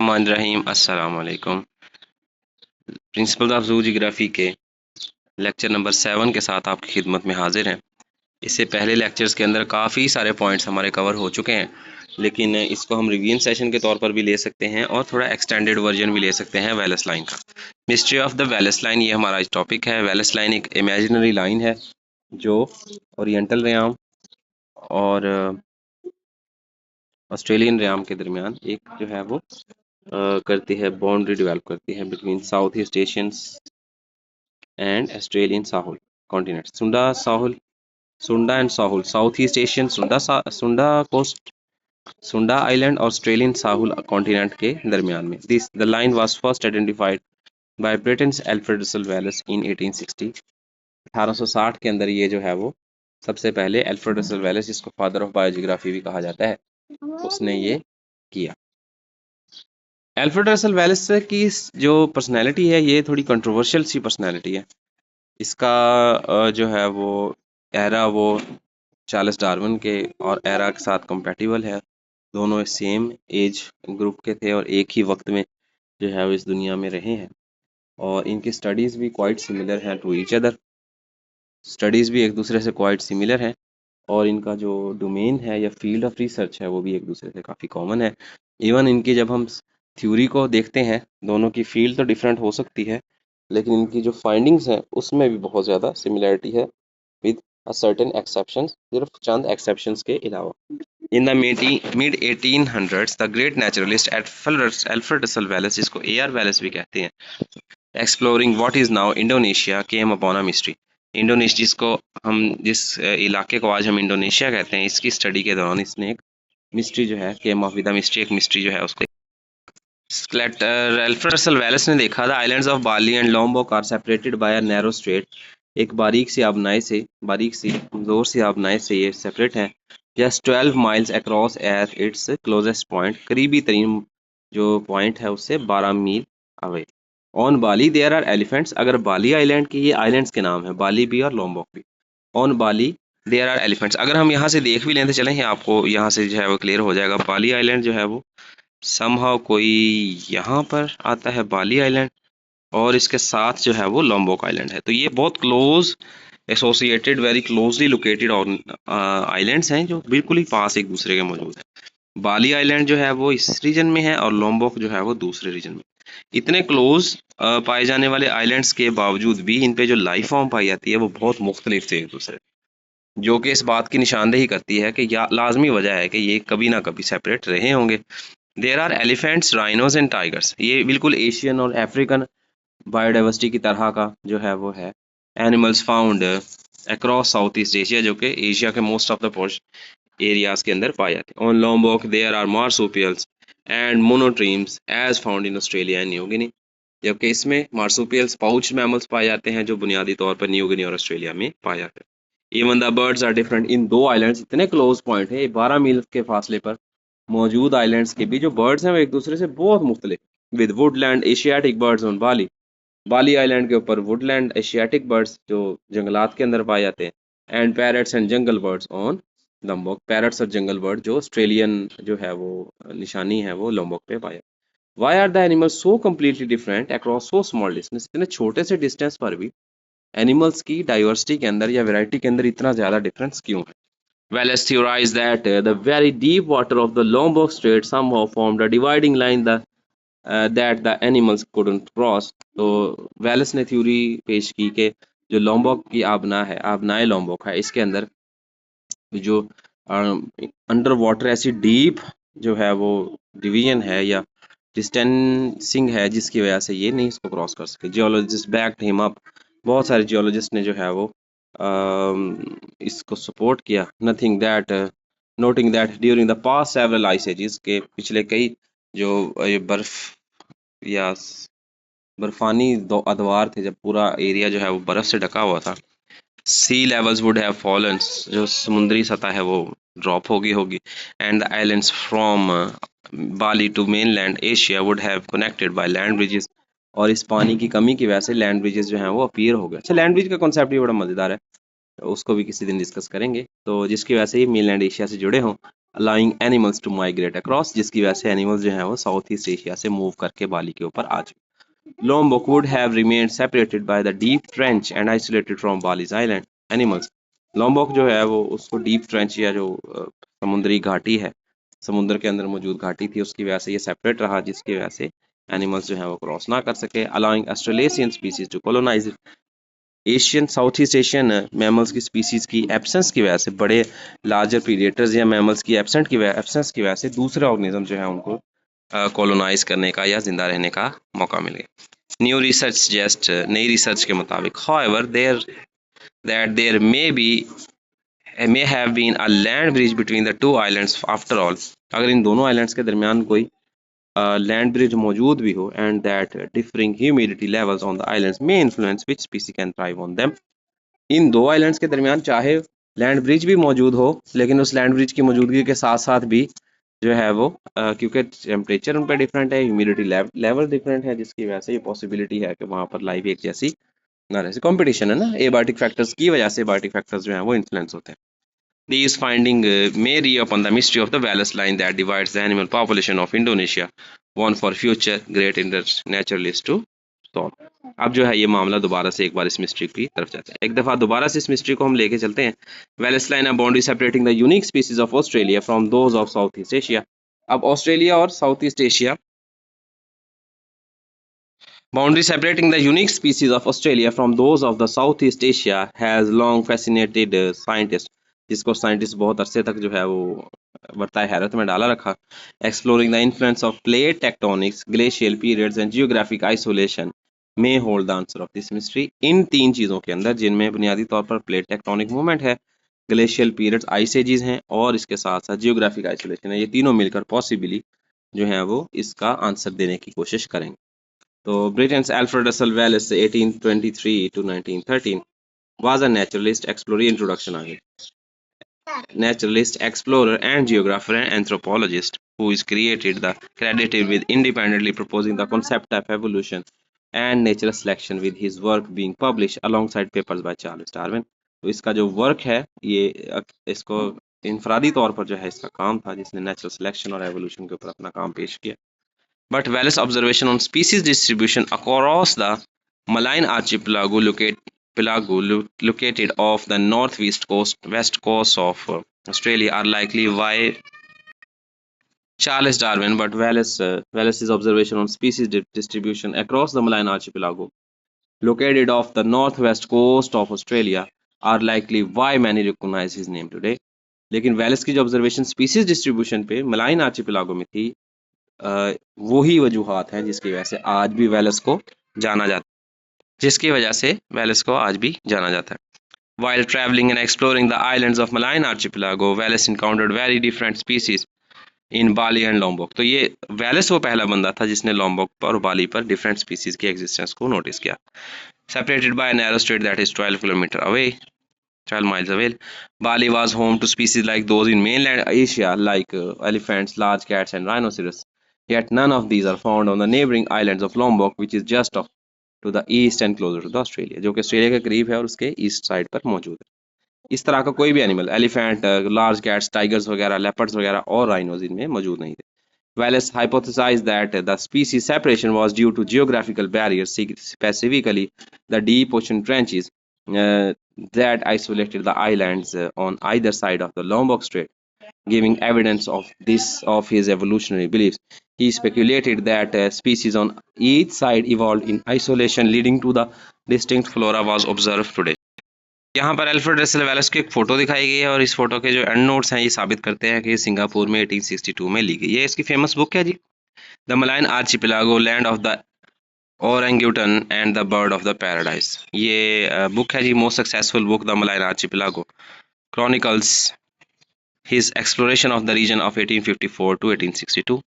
बिस्मिल्लाहिर्रहमानिर्रहीम। अस्सलाम वालेकुम। प्रिंसिपल्स ऑफ जू जियोग्राफी के लेक्चर नंबर 7 के साथ आपकी खिदमत में हाजिर हैं। इससे पहले लेक्चर्स के अंदर काफ़ी सारे पॉइंट्स हमारे कवर हो चुके हैं, लेकिन इसको हम रिवीजन सेशन के तौर पर भी ले सकते हैं और थोड़ा एक्सटेंडेड वर्जन भी ले सकते हैं वेलस लाइन का। Mystery of the Wallace line, ये हमारा टॉपिक है। वेलस लाइन एक इमेजिनरी लाइन है जो ओरिएंटल रियाम और ऑस्ट्रेलियन रियाम के दरमियान एक जो है वो करती है, बाउंड्री डेवलप करती है between south east Asians and Australian Sahul continent. Sunda and Sahul, south east Asian Sunda coast, Sunda island और ऑस्ट्रेलियन साहुल कॉन्टिनेंट के दरमियान में। This the line was first identified by Britain's Alfred Russel Wallace in 1860। 1860 के अंदर ये जो है वो सबसे पहले एल्फ्रेड रसल वेलस, जिसको फादर ऑफ बायोजियोग्राफी भी कहा जाता है, उसने ये किया। एल्फ्रेड रसल वेलस की जो पर्सनैलिटी है ये थोड़ी कंट्रोवर्शियल सी पर्सनैलिटी है। इसका जो है वो एरा वो चार्ल्स डार्विन के और एरा के साथ कंपैटिबल है। दोनों सेम एज ग्रुप के थे और एक ही वक्त में जो है वो इस दुनिया में रहे हैं, और इनकी स्टडीज़ भी क्वाइट सिमिलर हैं टू ईच अदर। स्टडीज़ भी एक दूसरे से क्वाइट सिमिलर हैं, और इनका जो डोमेन है या फील्ड ऑफ रिसर्च है वो भी एक दूसरे से काफ़ी कॉमन है। इवन इनकी जब हम थ्योरी को देखते हैं, दोनों की फील्ड तो डिफरेंट हो सकती है, लेकिन इनकी जो फाइंडिंग्स हैं उसमें भी बहुत ज़्यादा सिमिलैरिटी है विद अ सर्टेन एक्सेप्शंस, सिर्फ चंद एक्सेप्शंस के अलावा। In the mid 1800s the great naturalist Alfred Russel Wallace, जिसको ए.आर. वेलस भी कहते हैं, exploring what is now Indonesia came upon a mystery. Indonesia, जिसको हम जिस इलाके को आज हम इंडोनेशिया कहते हैं, इसकी स्टडी के दौरान इसने एक मिस्ट्री जो है, केम ऑफ विद मिस्ट्री, एक मिस्ट्री जो है उसको एल्फ्रेड रसल वेलस ने देखा था islands of Bali and Lombok are separated by a narrow strait. एक बारीक सी जोर सी आबनाई से ये सेपरेट हैं। Just 12 miles across at its closest point, करीबी तरीन जो पॉइंट है उससे 12 मील away. On Bali there are elephants, अगर बाली आइलैंड की, ये आइलैंड्स के नाम है बाली भी और लॉम्बोक भी। On Bali there are elephants, अगर हम यहाँ से देख भी लें तो चलें, आपको यहाँ से जो है वो क्लियर हो जाएगा। बाली आइलैंड जो है वो समहाउ कोई यहाँ पर आता है बाली आइलैंड, और इसके साथ जो है वो लॉम्बोक आइलैंड है। तो ये बहुत close associated, very closely located islands हैं जो बिल्कुल ही पास एक दूसरे के मौजूद है। बाली आइलैंड जो है वो इस रीजन में है और लॉम्बोक जो है वो दूसरे रीजन में। इतने क्लोज पाए जाने वाले आइलैंड्स के बावजूद भी इन पे जो लाइफ फॉर्म पाई जाती है वो बहुत मुख्तलिफ थे एक दूसरे, जो कि इस बात की निशानदेही करती है कि या लाजमी वजह है कि ये कभी ना कभी सेपरेट रहे होंगे। There are elephants, rhinos and tigers, ये बिल्कुल एशियन और अफ्रीकन बायोडाइवर्सिटी की तरह का जो है वो है। Animals found across south east Asia, जो कि एशिया के मोस्ट ऑफ द पोर्श एरियाज के अंदर पाए जाते हैं। On Lombok there are marsupials and monotremes as found in Australia and New Guinea, जबकि इसमें मार्सुपियल्स पाउच मैमल्स पाए जाते हैं जो बुनियादी तौर पर न्यू गिनी और ऑस्ट्रेलिया में पाए जाते हैं। Even the birds are different. इन दो आइलैंड्स इतने क्लोज पॉइंट है, 12 मील के फासले पर मौजूद आइलैंड्स के भी जो बर्ड्स हैं वो एक दूसरे से बहुत मुख्तलिफ। With Woodland Asiatic birds on Bali, Bali island के ऊपर वुडलैंड एशियाटिक बर्ड्स जो जंगलात के अंदर पाए जाते हैं, and parrots and jungle birds on Lombok, parrots और जंगल बर्ड जो ऑस्ट्रेलियन जो है वो निशानी है वो लॉम्बोक पे पाया। Why are the animals so completely different across so small distance, इतने छोटे से डिस्टेंस पर भी एनिमल्स की डाइवर्सिटी के अंदर या वैरायटी के अंदर इतना ज़्यादा डिफरेंस क्यों है? Wallace theorized that the very deep water of the Lombok Strait somehow formed a dividing line that the animals couldn't cross. तो वेलस ने थ्योरी पेश की कि जो लोम्बोक की आबना है, आबनाए लोम्बोक है, इसके अंदर जो अंडर वाटर ऐसी डीप जो है वो डिवीजन है या डिस्टेंसिंग है जिसकी वजह से ये नहीं इसको क्रॉस कर सके। जियोलॉजिस्ट बैक्ड हिम अप, बहुत सारे जियोलॉजिस्ट ने जो है वो इसको सपोर्ट किया। Noting that during the past several ice edges, के पिछले कई जो बर्फ या बर्फानी दो अदवार थे जब पूरा एरिया जो है वो बर्फ से ढका हुआ था, sea levels would have fallen, जो समुद्री सतह है वो ड्रॉप होगी, and the islands from Bali to mainland Asia would have connected by land bridges, और इस पानी की कमी की वजह से लैंड ब्रिजेस जो हैं वो अपीयर हो गए। अच्छा, लैंड ब्रिज का कॉन्सेप्ट भी बड़ा मज़ेदार है, उसको भी किसी दिन डिस्कस करेंगे, तो जिसकी वजह से ये मेनलैंड एशिया से जुड़े हों। allowing animals to migrate across, जिसकी वजह से एनिमल्स जो हैं वो साउथ ईस्ट एशिया से मूव करके बाली के ऊपर आ चुके। Lombok would have remained separated by the deep trench and isolated from Bali's island animals। Lombok जो है वो उसको डीप ट्रेंच या जो समुद्री घाटी है, समुद्र के अंदर मौजूद घाटी थी, उसकी वजह से ये सेपरेट रहा, जिसकी वजह से एनिमल्स जो है वो क्रॉस ना कर सके। Allowing Australasian species to colonise, Asian south east Asian mammals की स्पीसीज की एब्सेंस की वजह से, बड़े लार्जर प्रीडेटर्स या मैमल्स की एब्सेंस की वजह से दूसरे ऑर्गेनिज्म जो है उनको कॉलोनाइज करने का या जिंदा रहने का मौका मिल गया। न्यू रिसर्च सजेस्ट, नई रिसर्च के मुताबिक, however there may have been a land bridge between the two islands after all, अगर इन दोनों आइलैंड्स के दरमियान कोई लैंड ब्रिज मौजूद भी हो, and that differing humidity levels on the islands may influence which species can thrive on them. इन दो आइलैंड्स के दरमियान चाहे लैंड ब्रिज भी मौजूद हो, लेकिन उस लैंड ब्रिज की मौजूदगी के साथ साथ भी जो है वो क्योंकि टेम्परेचर उन पर डिफरेंट है, ह्यूमिडिटी लेवल डिफरेंट है, जिसकी वजह से ये पॉसिबिलिटी है कि वहाँ पर लाइफ एक जैसी ना रहे। कंपटीशन है ना, एबायोटिक फैक्टर्स की वजह से एबायोटिक फैक्टर्स जो हैं वो इन्फ्लुएंस होते हैं। These findings may reopen the mystery of the Wallace line that divides the animal population of Indonesia, one for future great naturalists to solve। अब जो है ये मामला दोबारा से एक बार इस मिस्ट्री की तरफ जाता है, एक दफ़ा दोबारा से इस मिस्ट्री को हम लेके चलते हैं। Wallace line, a boundary separating the unique species of Australia from those of Southeast Asia। अब ऑस्ट्रेलिया और south east Asia, boundary separating the unique species of Australia from those of the Southeast Asia has long fascinated scientists, जिसको scientist बहुत अरसे तक जो है वो बरताए हैरत में डाला रखा। Exploring the influence of plate tectonics, glacial periods and geographic isolation may hold the answer of this mystery. इन तीन चीज़ों के अंदर, जिनमें बुनियादी तौर पर प्लेट टेक्टोनिक मूवमेंट है, ग्लेशियल पीरियड्स आइस एजेस हैं, और इसके साथ साथ जियोग्राफिक आइसोलेशन है, ये तीनों मिलकर पॉसिबली जो है वो इसका आंसर देने की कोशिश करेंगे। तो Britain's Alfred Russel Wallace 1823 to 1913 was a naturalist explorer, introduction आ गई, naturalist, explorer and geographer and anthropologist who is credited with independently proposing the concept of evolution and natural selection, with his work being published alongside papers by Charles Darwin। तो इसका जो work है ये इसको इनफरादी तौर पर जो है इसका काम था, जिसने नेचुरल सिलेक्शन और एवोल्यूशन के ऊपर अपना काम पेश किया। But Wallace's observation on species distribution across the Maline archipelago located off the west coast of Australia are likely why Charles Darwin, but Wallace's observation on species distribution across the Maline archipelago located off the northwest coast of Australia are likely why many recognize his name today। लेकिन वेलिस की जो observation species distribution पे malign archipelago में थी, वही वजूहात हैं जिसकी वजह से आज भी वेलिस को जाना जाता है, While traveling and exploring the islands of Malayan archipelago, Wallace encountered very different species in Bali and Lombok। तो ये वेलिस वो पहला बंदा था जिसने लोम्बोक और बाली पर डिफरेंट स्पीसीज की एग्जिस्टेंस को नोटिस किया। Separated by a narrow strait that is 12 miles away, Bali was home to species like those in mainland Asia, like elephants, large cats and rhinoceros, yet none of these are found on the neighboring islands of Lombok, which is just off to the east and closer to the Australia, जो कि Australia के करीब है और उसके east side पर मौजूद है। इस तरह का कोई भी animal, elephant, large cats, tigers वगैरह, लेपर्ड्स वगैरह और राइनोज इनमें मौजूद नहीं थे। Wallace hypothesized that the species separation was due to geographical barriers, specifically the deep ocean trenches that isolated the islands on either side of the Lombok Strait, giving evidence of his evolutionary beliefs. He speculated that species on each side evolved in isolation, leading to the distinct flora was observed today। यहाँ पर Alfred Russel वेलिस की एक photo दिखाई गई है, और इस photo के जो एंड नोट्स हैं ये साबित करते हैं कि सिंगापुर में 1862 में ली गई। ये इसकी फेमस बुक है जी, the Malayan Archipelago, land of the orangutan and the bird of the paradise. ये बुक है जी, most successful book, the Malayan Archipelago chronicles his exploration of the region of 1854 to 1862।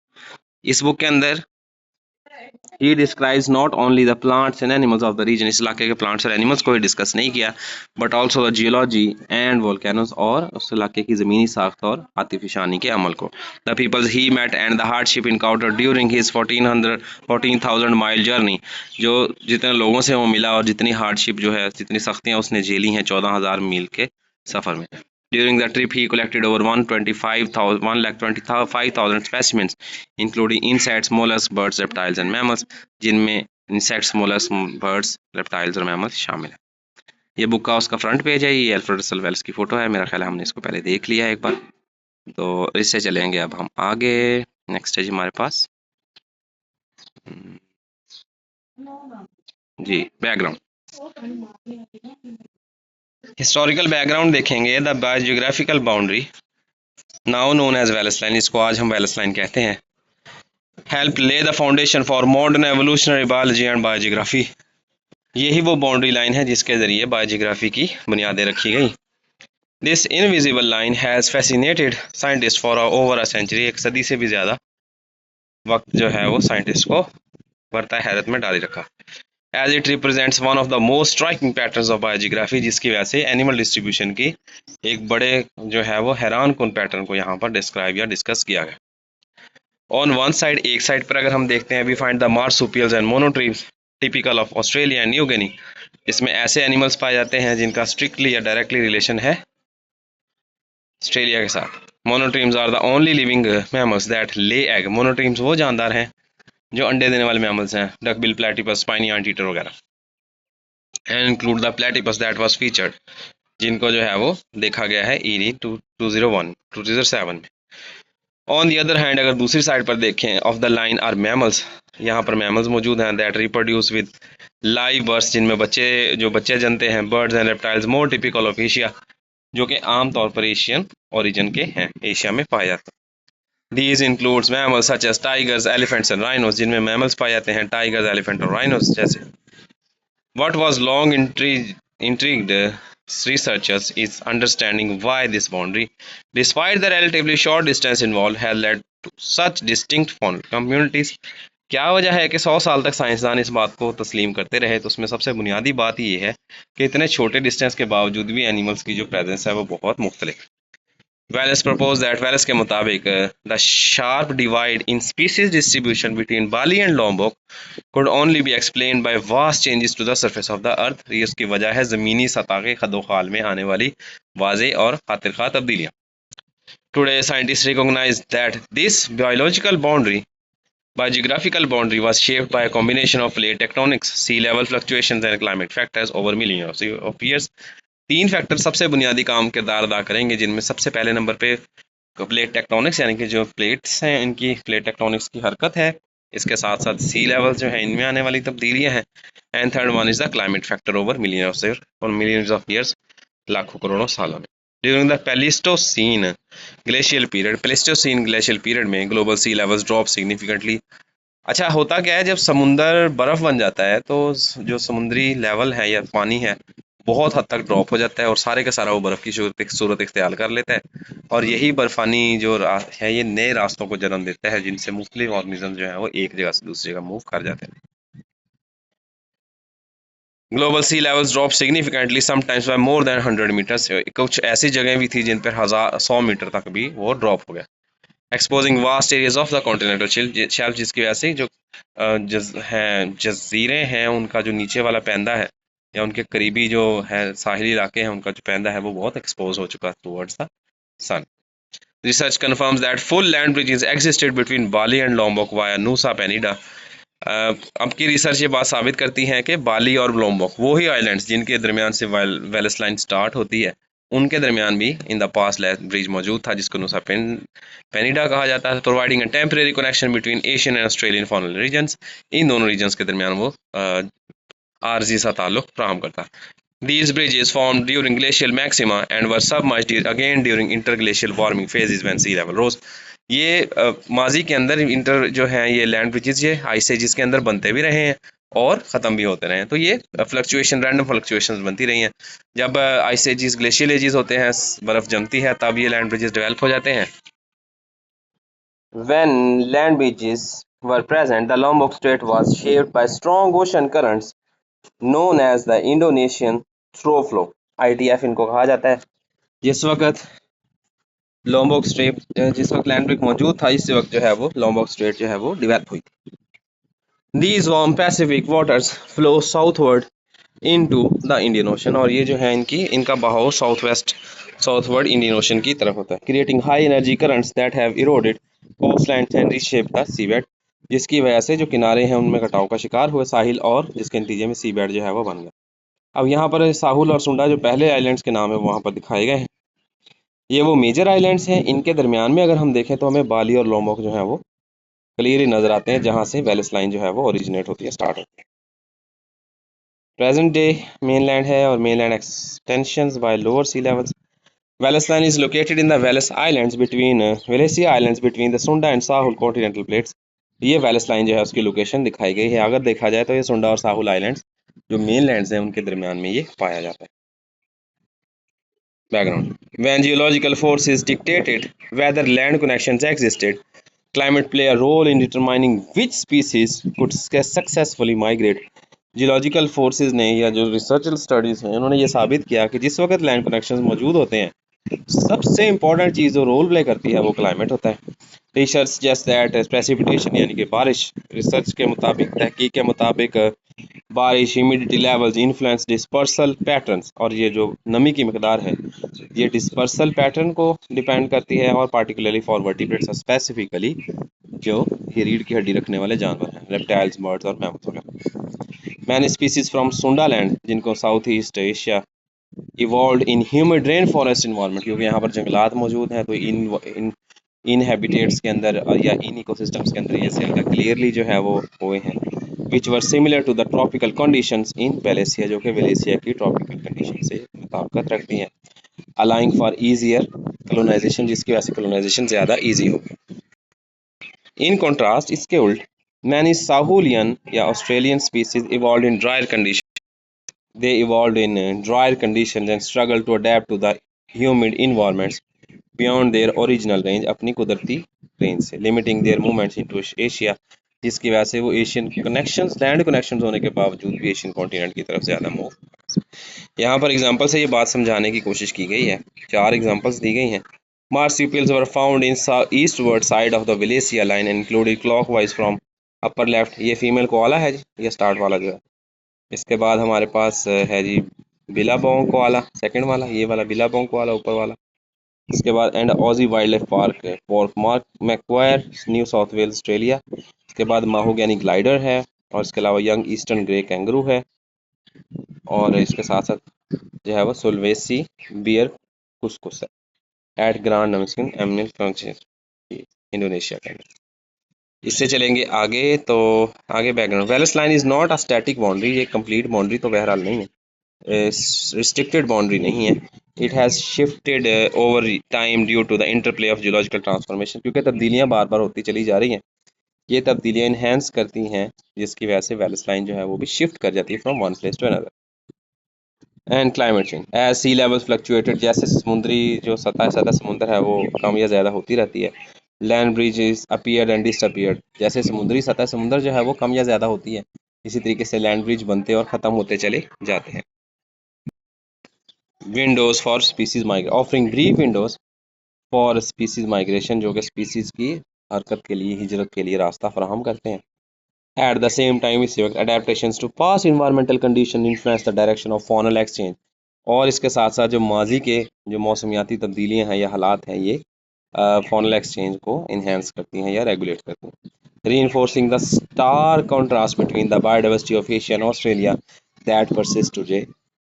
इस बुक के अंदर He describes not only the plants and animals of the region, इस इलाके के plants और animals को ही डिस्कस नहीं किया, but also the geology and volcanoes, और उस इलाके की ज़मीनी साख्त और आतिफिशानी के अमल को, the peoples he met and the hardship encountered during his 14,000 mile journey, जो जितने लोगों से वो मिला और जितनी हार्डशिप जो है, जितनी सख्तियाँ उसने झेली हैं 14,000 मील के सफ़र में। During the trip, he collected over 125,000 specimens, including insects, mollusks, birds, reptiles and mammals, जिनमें insects, mollusks, birds, reptiles और mammals शामिल हैं। ये बुक का उसका फ्रंट पेज है। ये अल्फ्रेड रसल वेल्स की फ़ोटो है। मेरा ख्याल है हमने इसको पहले देख लिया है एक बार, तो इससे चलेंगे अब हम आगे। नेक्स्ट है जी हमारे पास जी बैकग्राउंड, हिस्टोरिकल बैकग्राउंड देखेंगे। The biogeographical boundary now known as Wallace line, इसको आज हम वेल्स लाइन कहते हैं, helped lay the foundation for modern evolutionary biology and biogeography. यही वो बाउंड्री लाइन है जिसके ज़रिए बायोजियोग्राफी की बुनियादें रखी गई। This invisible line has fascinated scientist for over a century, एक सदी से भी ज़्यादा वक्त जो है वो साइंटिस्ट को बरता हैरत में डाली रखा। As it represents one of the most striking patterns of biogeography, जिसकी वजह से एनिमल डिस्ट्रीब्यूशन की एक बड़े जो है वो हैरान कुन पैटर्न को यहाँ पर डिस्क्राइब या डिस्कस किया गया। ऑन वन साइड, एक साइड पर अगर हम देखते हैं, we find the marsupials and monotremes typical of Australia and New Guinea. इसमें ऐसे एनिमल्स पाए जाते हैं जिनका स्ट्रिक्टली या डायरेक्टली रिलेशन है ऑस्ट्रेलिया के साथ। Monotremes are the only living mammals that lay egg. Monotremes वो जानदार हैं जो अंडे देने वाले मैमल्स हैं, डकबिल, प्लेटिपस, स्पाइनी एंटीटर वगैरह। And include the platypus that was featured, जिनको जो है वो देखा गया है ईडी 2007 में। ऑन दी अदर हैंड, अगर दूसरी साइड पर देखें, of the line are mammals, यहाँ पर मैमल्स मौजूद हैं that reproduce with live births, जिनमें बच्चे जनते हैं, birds and reptiles more typical of Asia, जो कि आम तौर पर एशियन ओरिजिन के हैं, एशिया में पाए जाते हैं। These includes mammals such as tigers, elephants and rhinos, जिनमें मैमल्स पाए जाते हैं टाइगर्स, एलिफेंट और राइनोस जैसे। What was long intrigued researchers is understanding why this boundary, despite the relatively short distance involved, has led to such distinct faunal communities। क्या वजह है कि 100 साल तक साइंसदान इस बात को तस्लीम करते रहे? तो उसमें सबसे बुनियादी बात ये है कि इतने छोटे डिस्टेंस के बावजूद भी एनिमल्स की जो प्रेजेंस है वो बहुत मुख्तलिफ। वेल्स प्रपोज दैट, वेल्स के मुताबिक, the sharp divide in species distribution between Bali and Lombok could only be explained by vast changes to the surface of the earth। ये उसकी वजह है ज़मीनी सतह के खदोखाल में आने वाली वाज़ेह और खातिर-खा तब्दीलियाँ। Today scientists recognize that this biographical boundary was shaped by a combination of plate tectonics, sea level fluctuations and climate factors over millions of years। तीन फैक्टर सबसे बुनियादी काम किरदार अदा करेंगे, जिनमें सबसे पहले नंबर पे प्लेट टेक्टोनिक्स, यानी कि जो प्लेट्स हैं इनकी प्लेट टेक्टोनिक्स की हरकत है, इसके साथ साथ सी लेवल जो है इनमें आने वाली तब्दीलियां हैं। And third one is the climate factor over millions of years, लाखों करोड़ों सालों में। During the Pleistocene glacial period में global sea levels drop significantly. अच्छा, होता क्या है, जब समुंदर बर्फ़ बन जाता है तो जो समुद्री लेवल है या पानी है बहुत हद तक ड्रॉप हो जाता है और सारे का सारा वो बर्फ़ की सूरत इख्तियार कर लेता है। और यही बर्फ़ानी जो है ये नए रास्तों को जन्म देता है, जिनसे मुख्तलिफ ऑर्गेनिज्म जो है वो एक जगह से दूसरी जगह मूव कर जाते हैं। Global sea levels drop significantly sometimes by more than 100 metres. कुछ ऐसी जगह भी थी जिन पर 100 मीटर तक भी वो ड्रॉप हो गया। Exposing vast areas of the continental shelf, जिसकी वजह से जो जजीरे हैं उनका जो नीचे वाला पैंदा है या उनके करीबी जो है साहिली इलाके हैं उनका जो पैंदा है वो बहुत एक्सपोज हो चुका towards the sun. Research confirms that full land bridges existed between Bali and Lombok via Nusa Penida. अब की रिसर्च ये बात साबित करती है कि बाली और लोम्बोक, वो ही आइलैंड्स जिनके दरमियान से वेल्स लाइन स्टार्ट होती है, उनके दरमियान भी in the past land bridge मौजूद था जिसको नूसा पेनिडा कहा जाता है, providing a temporary connection between Asian and Australian faunal regions. इन दोनों रीजन्स के दरमियान वो आरजी सा ताल्लुक फराहम करता है। These bridges formed during glacial maxima and were submerged again during interglacial warming phases when sea level rose। ये माजी के अंदर इंटर जो है ये लैंड ब्रिजेस ये आइस एजेस के अंदर बनते भी रहे हैं और ख़त्म भी होते रहे हैं। तो ये फ्लक्चुएशन, रैंडम फ्लक्चुएशंस बनती रही हैं। जब आइस एजेस, ग्लेशियल एजेस होते हैं, बर्फ़ जमती है, तब ये लैंड ब्रिजेस डेवलप हो जाते हैं। When land bridges were present, the Lombok Strait was shaped by strong ocean currents known as the Indonesian throughflow, ITF इनको कहा जाता है। जिस वक्त लॉम्बोक स्ट्रेट, जिस वक्त लैंड ब्रिज मौजूद था, इस वक्त जो है वो लॉम्बोक स्ट्रेट जो है वो डेवलप हुई थी। These warm Pacific waters flow southward into the Indian ocean, और ये जो है इनका बहाव साउथवर्ड इंडियन ओशन की तरफ होता है, creating high energy currents that have eroded coastlines and reshaped the seabed, जिसकी वजह से जो किनारे हैं उनमें कटाव का शिकार हुए साहिल, और जिसके नतीजे में सीबेड जो है वो बन गया। अब यहाँ पर साहुल और सुंडा जो पहले आइलैंड्स के नाम है वहाँ पर दिखाए गए हैं। ये वो मेजर आइलैंड्स हैं, इनके दरमियान में अगर हम देखें तो हमें बाली और लोम्बोक जो है वो क्लियरली नजर आते हैं, जहाँ से वेलिस लाइन जो है वो ओरिजिनेट होती है, स्टार्ट होती है। प्रेजेंट डे मेनलैंड है और mainland extensions by lower sea levels. Wallace line is located in the Wallace islands between Wallacea islands between the Sunda and Sahul continental plates. ये वेलिस लाइन जो है उसकी लोकेशन दिखाई गई है। अगर देखा जाए तो ये सुंडा और साहुल आइलैंड्स जो मेनलैंड्स हैं उनके दरमियान में ये पाया जाता है। Background. When geological forces dictated whether land connections existed, climate play a role in determining which species could successfully migrate. Geological forces ने या जो रिसर्चल स्टडीज हैं उन्होंने ये साबित किया कि जिस वक्त लैंड कनेक्शंस मौजूद होते हैं, सबसे इंपॉर्टेंट चीज़ जो रोल प्ले करती है वो क्लाइमेट होता है। रिसर्च जस्ट दैट प्रेसिपिटेशन यानी कि बारिश, रिसर्च के मुताबिक, तहकीक के मुताबिक बारिश, humidity levels influence dispersal patterns, और ये जो नमी की मकदार है ये डिस्पर्सल पैटर्न को डिपेंड करती है, और पार्टिकुलरली फॉर वर्टिब्रेट्स, स्पेसिफिकली जो ये रीढ़ की हड्डी रखने वाले जानवर हैं, रेप्टाइल्स, बर्ड्स और मैमल्स वगैरह। मैनी स्पीसीज फ्रॉम सुंडा लैंड, जिनको south east Asia evolve in humid rain forest environment, क्योंकि यहाँ पर जंगलात मौजूद हैं, तो इन हैबिटेट्स के अंदर या इन इकोसिस्टम्स के अंदर ये ज़्यादा क्लियरली जो है वो हुए हैं, which were similar to the tropical conditions in Wallacea, जो कि वेलेसिया की ट्रॉपिकल कंडीशन से मुताबिकत रखती हैं, अलाइंग फॉर ईजियर कलोनाइजेशन, जिसकी वजह से कलोनाइजेशन ज़्यादा ईजी होगी। इन कॉन्ट्रास्ट, इसके उल्ट, मैनी साहुलियन या Australian species evolve in dryer condition, they evolved in drier conditions and struggled to adapt to the humid environments beyond their original range, अपनी कुदरती रेंज से, limiting their movements into Asia, जिसकी वजह से वो एशियन कनेक्शंस, लैंड कनेक्शंस होने के बावजूद भी एशियन कॉन्टिनेंट की तरफ ज़्यादा मूव। यहाँ पर एग्जांपल से ये बात समझाने की कोशिश की गई है, 4 एग्जांपल्स दी गई हैं। Marsupials were found in eastward side of the Wallacea line and included clockwise from upper left, ये फीमेल कोआला है जी, ये स्टार्ट वाला जो है। इसके बाद हमारे पास है जी बिलाबोंग कोआला, सेकंड वाला, ये वाला बिलाबोंग कोआला ऊपर वाला। इसके बाद and Aussie wild life park park mark Macquarie, New South Wales, Australia. इसके बाद माहोगैनी ग्लाइडर है, और इसके अलावा यंग ईस्टर्न ग्रे कैंगरू है, और इसके साथ साथ जो है वो सुलवेसी बियर कुसकुस है एट ग्रांड नमस्किन एमनिल फ्रंचेस, इंडोनेशिया के अंदर। इससे चलेंगे आगे, तो आगे background, Wallace line is not a static boundary, ये कंप्लीट बाउंड्री तो बहरहाल नहीं है, रिस्ट्रिक्टेड बाउंड्री नहीं है। It has shifted over time due to the interplay of geological transformation, क्योंकि तब्दीलियाँ बार बार होती चली जा रही हैं, ये तब्दीलियाँ इन्हेंस करती हैं, जिसकी वजह से वेलिस लाइन जो है वो भी शिफ्ट कर जाती है from one place to another. And climate change as sea level fluctuated, जैसे समुद्री जो सतह समुद्र है वो कम या ज़्यादा होती रहती है। Land bridges appeared and disappeared, जैसे समुद्री सतह समुद्र जो है वो कम या ज़्यादा होती है, इसी तरीके से लैंड ब्रिज बनते और ख़त्म होते चले जाते हैं। Windows for species migration, offering brief Windows for species migration, जो कि स्पीसीज की हरकत के लिए, हिजरत के लिए रास्ता फराहम करते हैं। एट द सेम टाइम इस वक्त adaptations to past environmental condition influence the direction of faunal exchange, और इसके साथ साथ जो माजी के जो मौसमियाती तब्दीलियाँ हैं या हालात हैं, ये फॉनल एक्सचेंज को इन्हेंस करती हैं या रेगुलेट करती हैं। Reinforcing the star contrast between the biodiversity of Asia and Australia that persist today,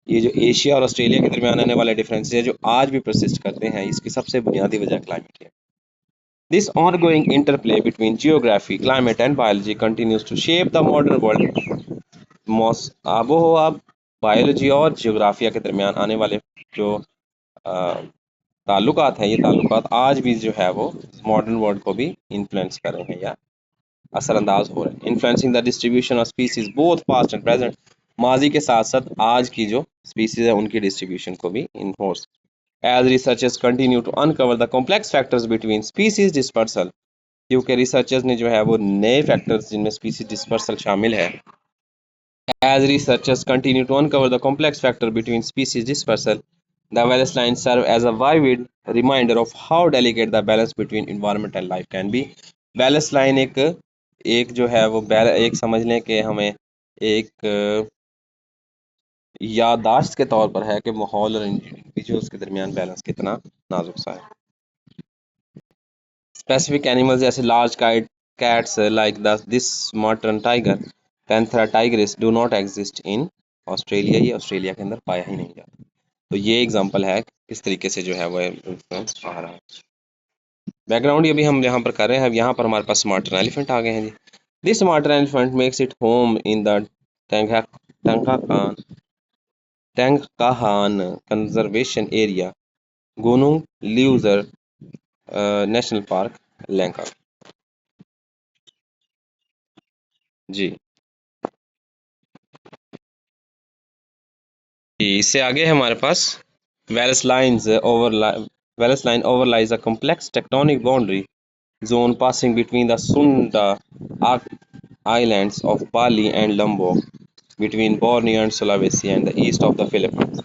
ये जो एशिया और ऑस्ट्रेलिया के दरमियान आने वाले डिफरेंसेस हैं जो आज भी परसिस्ट करते हैं, इसकी सबसे बुनियादी वजह क्लाइमेट है। This ongoing interplay between geography, climate and biology continues to shape the modern world. आबोहवा, बायोलॉजी और जियोग्राफिया के दरमियान आने वाले जो ताल्लुकात हैं, ये ताल्लुकात आज भी जो है वो मॉडर्न वर्ल्ड को भी इन्फ्लुएंस कर रहे हैं या असरअंदाज हो रहे हैं। Influencing the distribution of species both past and present, माजी के साथ साथ आज की जो स्पीसीज है उनकी डिस्ट्रीब्यूशन को भी enforce. As researchers continue to uncover the complex factors between species dispersal, क्योंकि रिसर्चर्स ने जो है वो नए फैक्टर्स जिनमें स्पीसीज डिस्पर्सल शामिल है, as researchers continue to uncover the complex factor between species dispersal, the Wallace lines serve as a vivid reminder of how delicate the balance between environment and life can be. Wallace line एक जो है वो एक समझ लें कि हमें एक याददाश्त के तौर पर है कि माहौल और इंडिविजुअल्स के दरमियान बैलेंस कितना नाजुक सा है। स्पेसिफिक एनिमल्स जैसे large cats like the this Morton tiger, Panthera tigris do not exist in Australia, ये ऑस्ट्रेलिया के अंदर पाया ही नहीं जाता। तो ये एग्जांपल है किस तरीके से जो है वो इन्फ्लुएंस आ रहा है। बैकग्राउंड ये भी हम यहाँ पर कर रहे हैं। अब यहाँ पर हमारे पास स्मार्टर एलिफेंट आ गए हैं जी। This smarter elephant makes it home in the Tangkahan Tangkahan conservation area, Gunung Leuser national park, Langkat. जी इससे आगे है हमारे पास Wallace lines over Wallace line overlies a complex tectonic boundary zone passing between the Sunda islands of Bali and Lombok, between Borneo and Sulawesi and the east of the Philippines.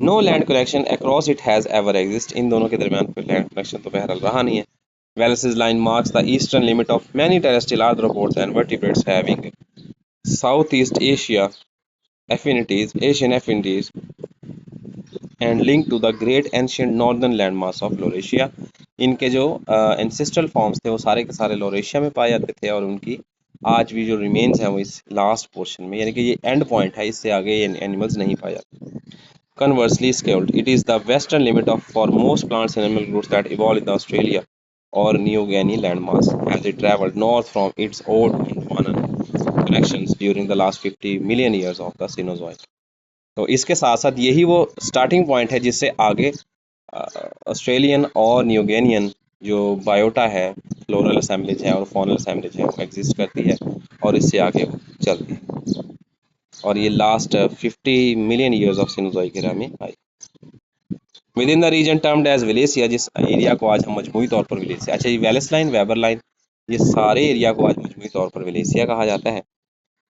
No land connection across it has ever existed. इन दोनों के दरमियान कोई land connection तो बहरहाल रहा नहीं है। Wallace's line marks the eastern limit of many terrestrial arthropods and vertebrates having Southeast Asian affinities, and linked to the great ancient northern landmass of Laurasia. इनके जो एंसेस्ट्रल फॉर्म्स थे वो सारे के सारे लोरेशिया में पाए जाते थे, और उनकी आज भी जो रिमेन्स हैं वो इस लास्ट पोर्शन में, यानी कि ये एंड पॉइंट है, इससे आगे ये एनिमल्स नहीं पाए जाते। Conversely scaled, it is the western limit of for most plants and animal groups that evolved in Australia or New Guinea landmass as it traveled north from its old Gondwanan connections during the last 50 million years of the Cenozoic. तो इसके साथ साथ यही वो starting point है जिससे आगे Australian और न्यूगेनियन जो बायोटा है, फ्लोरल असेंबलीज है और फॉनल असेंबलीज है, वो एग्जिस्ट करती है और इससे आगे वो चलती है, और ये last 50 million years of Cenozoic era में आई। Within the region termed as Wallacea, जिस एरिया को आज हम मजमूई तौर पर विलेसिया, अच्छा ये वेलेस लाइन, वेबर लाइन, ये सारे एरिया को आज मजमूई तौर पर विलेसिया कहा जाता है।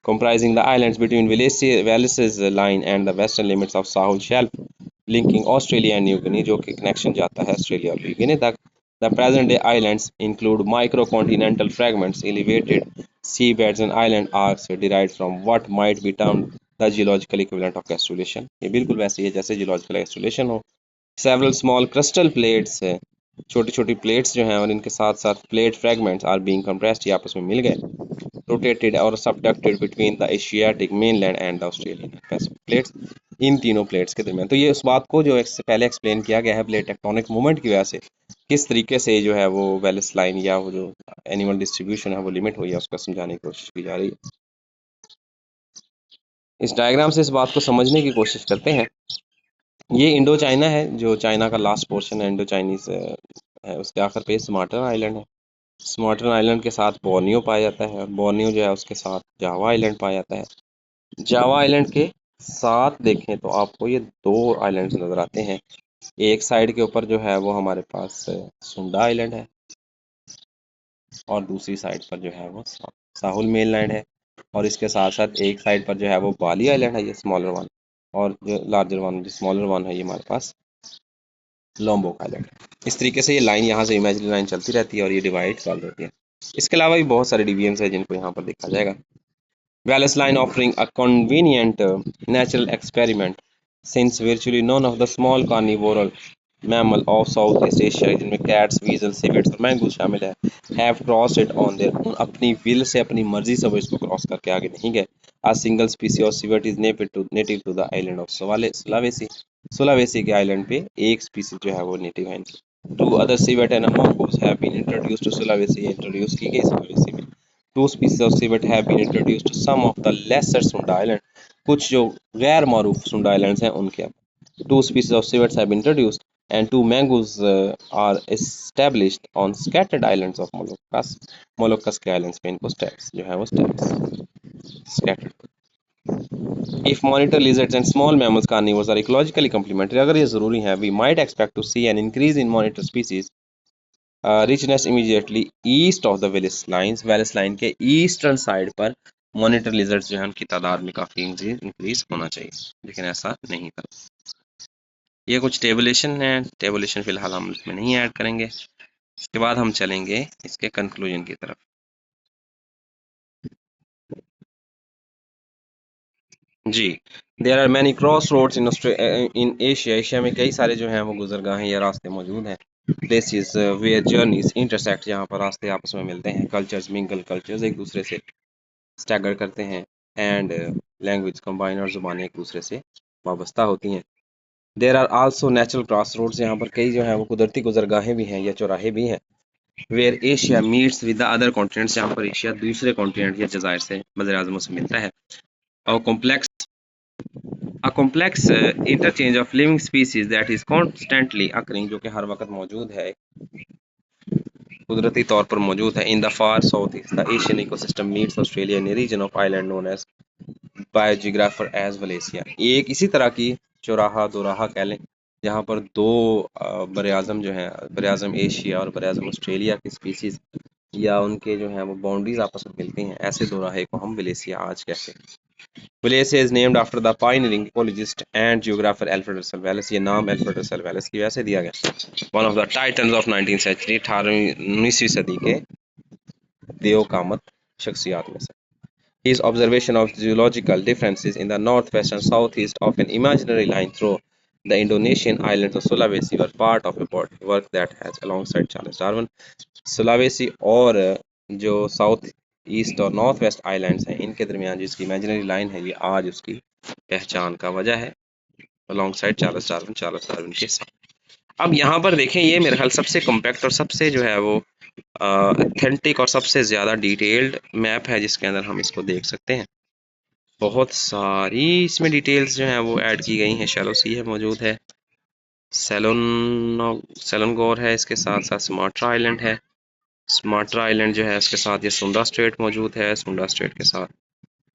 comprising the islands between Wallis's line and the western limits of Sahul Shelf, linking Australia and New Guinea, जो कि कनेक्शन जाता है ऑस्ट्रेलिया और न्यू गिनी तक। The present day islands include microcontinental fragments, elevated seabeds and island arcs derived from what might be termed the geological equivalent of castellation। ये बिल्कुल वैसे ही है जैसे geological castellation हो। Several small crystal plates, छोटी छोटी plates जो हैं और इनके साथ साथ plate fragments are being compressed, ये आपस में मिल गए, rotated or subducted between the Asiatic mainland and the Australian and Pacific plates, इन तीनों प्लेट्स के दरमियान। तो ये उस बात को जो पहले एक्सप्लेन किया गया है प्लेट टेक्टोनिक मूवमेंट की वजह से किस तरीके से जो है वो वेलिस लाइन या वो जो एनिमल डिस्ट्रीब्यूशन है वो लिमिट हुई है, उसको समझाने की कोशिश की जा रही है। इस डायग्राम से इस बात को समझने की कोशिश करते हैं। ये इंडो चाइना है, जो चाइना का लास्ट पोर्शन है इंडो चाइनीज है, उसके आखिर पे स्मार्टर आइलैंड है। स्मार्टर आइलैंड के साथ बोर्नियो पाया जाता है, और बोर्नियो जो है उसके साथ जावा आइलैंड पाया जाता है। जावा आइलैंड के साथ देखें तो आपको ये दो आइलैंड्स नज़र आते हैं। एक साइड के ऊपर जो है वो हमारे पास सुंडा आइलैंड है, और दूसरी साइड पर जो है वो साहुल मेनलैंड है, और इसके साथ साथ एक साइड पर जो है वो बाली आइलैंड है, ये स्मॉलर वन, और जो लार्जर वन जो स्मॉलर वन है ये हमारे पास लोम्बोक आइलैंड है। इस तरीके से ये लाइन यहाँ से इमेजिनरी लाइन चलती रहती है और ये डिवाइड कर देती है। इसके अलावा भी बहुत सारे डिवीजन्स हैं जिनको यहाँ पर देखा जाएगा। Wallace line offering a convenient natural experiment since virtually none of the small carnivorous mammal of Southeast Asia, जिनमें cats, weasels, civets और mangoes शामिल है, have crossed it on their own, अपनी will से अपनी मर्जी से वो इसको क्रॉस करके आगे नहीं गए। A single species of civet is native to the island of Sulawesi, Sulawesi के आइलैंड पे एक स्पीसीज जो है वो नेटिव है। Two other civet and mongoose have been introduced to Sulawesi, introduce की गई सुलावेसी में। Two species of civet have been introduced to some of the lesser Sunda Island, कुछ जो गैर मारूफ सुंडा आइलैंड्स हैं उनके। Two species of civets have been introduced and two mangoes are established on scattered islands of Moluccas। मोलक्कस के islands पे इनको stats जो है वो stats scattered. If monitor lizards and small mammals carnivores are ecologically complementary, अगर ये ज़रूरी है, we might expect to see an increase in monitor species richness immediately east of the Willis lines। Wallace line के eastern side पर monitor lizards जो है उनकी तादाद में काफ़ी इंक्रीज होना चाहिए, लेकिन ऐसा नहीं था। ये कुछ टेबुलेशन है, टेबुलेशन फिलहाल हम इसमें नहीं ऐड करेंगे। इसके बाद हम चलेंगे इसके कंक्लूजन की तरफ। जी, there are many crossroads in Asia, Asia में कई सारे जो हैं वो गुजरगाहें या रास्ते मौजूद हैं। प्लेसेस वेयर जर्नीज इंटरसेक्ट, जहाँ पर रास्ते आपस में मिलते हैं। कल्चर्स मिंगल, कल्चर्स एक दूसरे से स्टैगर करते हैं। एंड लैंग्वेज कंबाइन, और ज़ुबानें एक दूसरे से वाबस्ता होती हैं। There are also natural crossroads, यहाँ पर कई जो है वो कुदरती गुजरगाहें भी हैं या चौराहे भी हैं। Where Asia meets with the other continents, जहाँ पर एशिया दूसरे कॉन्टिनेंट या जजायर से बज़र आज़मों से मिलता है। और complex a complex interchange of living species that is constantly occurring, जो कि हर वक्त मौजूद है, कुदरती तौर पर मौजूद है। In the far south east the Asian ecosystem meets Australia in a region of island known as by geographer as Wallacea. ये एक इसी तरह की चौराहा दोराहा कह लें, जहाँ पर दो बर आज़म जो हैं, बर आज़म एशिया और बर आज़म ऑस्ट्रेलिया की स्पीसीज या उनके जो हैं वो बाउंड्रीज आपस में मिलती हैं, ऐसे दोराहे को हम वलेसिया आज कहते हैं। Wallacea is named after the pioneering ecologist and geographer Alfred Russel Wallace, ये नाम एल्फ्रेड रसेल वेलेस की वजह से दिया गया। One of the titans of 19th century, 19वीं सदी के देव कामत शख्सियात में से। His observation of geological differences in the northwest and southeast of an imaginary line through the Indonesian islands of Sulawesi were part of a work that has alongside Charles Darwin. Sulawesi और जो south east और north west islands हैं, इनके दरमियान जिसकी imaginary line है, ये आज उसकी पहचान का वजह है, अलोंगसाइड चार्ल्स डार्विन के साथ। अब यहाँ पर देखें, ये मेरे ख्याल सबसे कॉम्पैक्ट और सबसे जो है वो ऑथेंटिक और सबसे ज़्यादा डिटेल्ड मैप है, जिसके अंदर हम इसको देख सकते हैं। बहुत सारी इसमें डिटेल्स जो हैं वो ऐड की गई हैं। शैलो सी है मौजूद है, सेलोनगोर है, इसके साथ साथ सुमात्रा आइलैंड है। सुमात्रा आइलैंड जो है इसके साथ ये सुंदा स्ट्रेट मौजूद है। सुंदा स्ट्रेट के साथ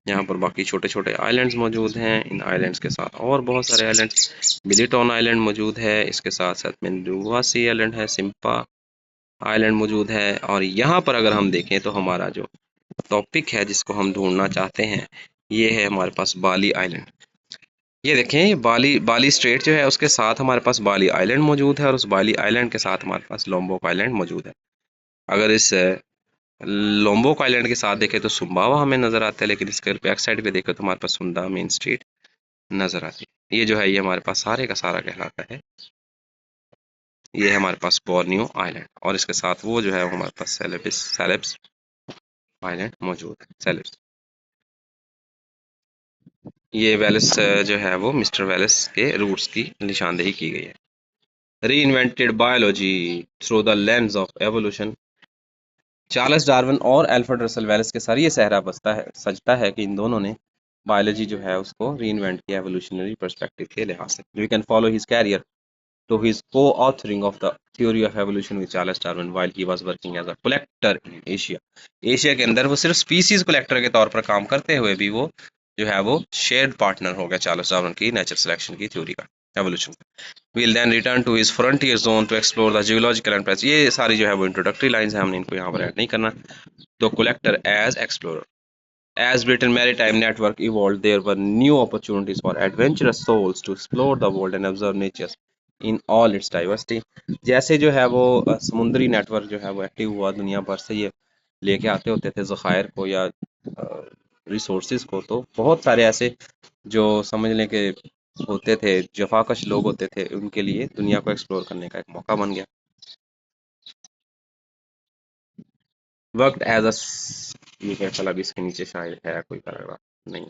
यहाँ पर बाकी छोटे छोटे आइलैंड्स मौजूद हैं। इन आइलैंड्स के साथ और बहुत सारे आइलैंड्स, बिलीटॉन आइलैंड मौजूद है, इसके साथ साथ मेंडुवासी आइलैंड है, सिम्पा आइलैंड मौजूद है। और यहाँ पर अगर हम देखें तो हमारा जो टॉपिक है जिसको हम ढूंढना चाहते हैं, ये है हमारे पास बाली आइलैंड। ये देखें, बाली स्ट्रेट जो है उसके साथ हमारे पास बाली आइलैंड मौजूद है, और उस बाली आइलैंड के साथ हमारे पास लोम्बोक आइलैंड मौजूद है। अगर इस लोम्बोक आइलैंड के साथ देखें तो सुम्बावा हमें नज़र आता है, लेकिन इसके बैक साइड पे देखें तो हमारे पास सुंदा मेन स्ट्रीट नज़र आती है। ये जो है ये हमारे पास सारे का सारा कहलाता है, ये है हमारे पास बोर्नियो आइलैंड, और इसके साथ वो जो है वो हमारे पास सेलेब्स आइलैंड मौजूद है। सेलेब्स, ये वेलिस जो है वो मिस्टर वेलिस के रूट्स की निशानदेही की गई है। री invented biology through the lens of evolution, Charles Darwin और अल्फ्रेड रसेल वेलेस के सर ये सहरा सजता है कि इन दोनों ने बायोलॉजी जो है उसको री इन्वेंट किया एवोल्यूशनरी पर्सपेक्टिव के लिहाज से। We can follow his career to his co-authoring of the theory of evolution with Charles Darwin while he was working as a collector in Asia. Asia के अंदर वो सिर्फ स्पीसीज कलेक्टर के तौर पर काम करते हुए भी वो जो है वो शेयर्ड पार्टनर हो गया चार्ल्स डार्विन की नेचर सिलेक्शन की थ्योरी का, एवोल्यूशन का। We'll then return to his frontier zone to explore the geological and ये सारी जो है वो इंट्रोडक्टरी लाइंस हैं, हमने इनको यहाँ पर ऐड नहीं करना। तो collector as explorer, as Britain Maritime Network evolved, there were new opportunities for adventurous souls to explore the world and observe nature in all its diversity. जैसे जो है वो समुद्री नेटवर्क जो है वो एक्टिव हुआ, दुनिया भर से ये लेके आते होते थे ज़खायर को या रिसोर्सेज को, तो बहुत सारे ऐसे जो समझ लें कि होते थे, जफाकश लोग होते थे, उनके लिए दुनिया को एक्सप्लोर करने का एक मौका बन गया। वर्कड एज अ, ये क्या चला, अभी इसके नीचे शायद है कोई पैराग्राफ नहीं।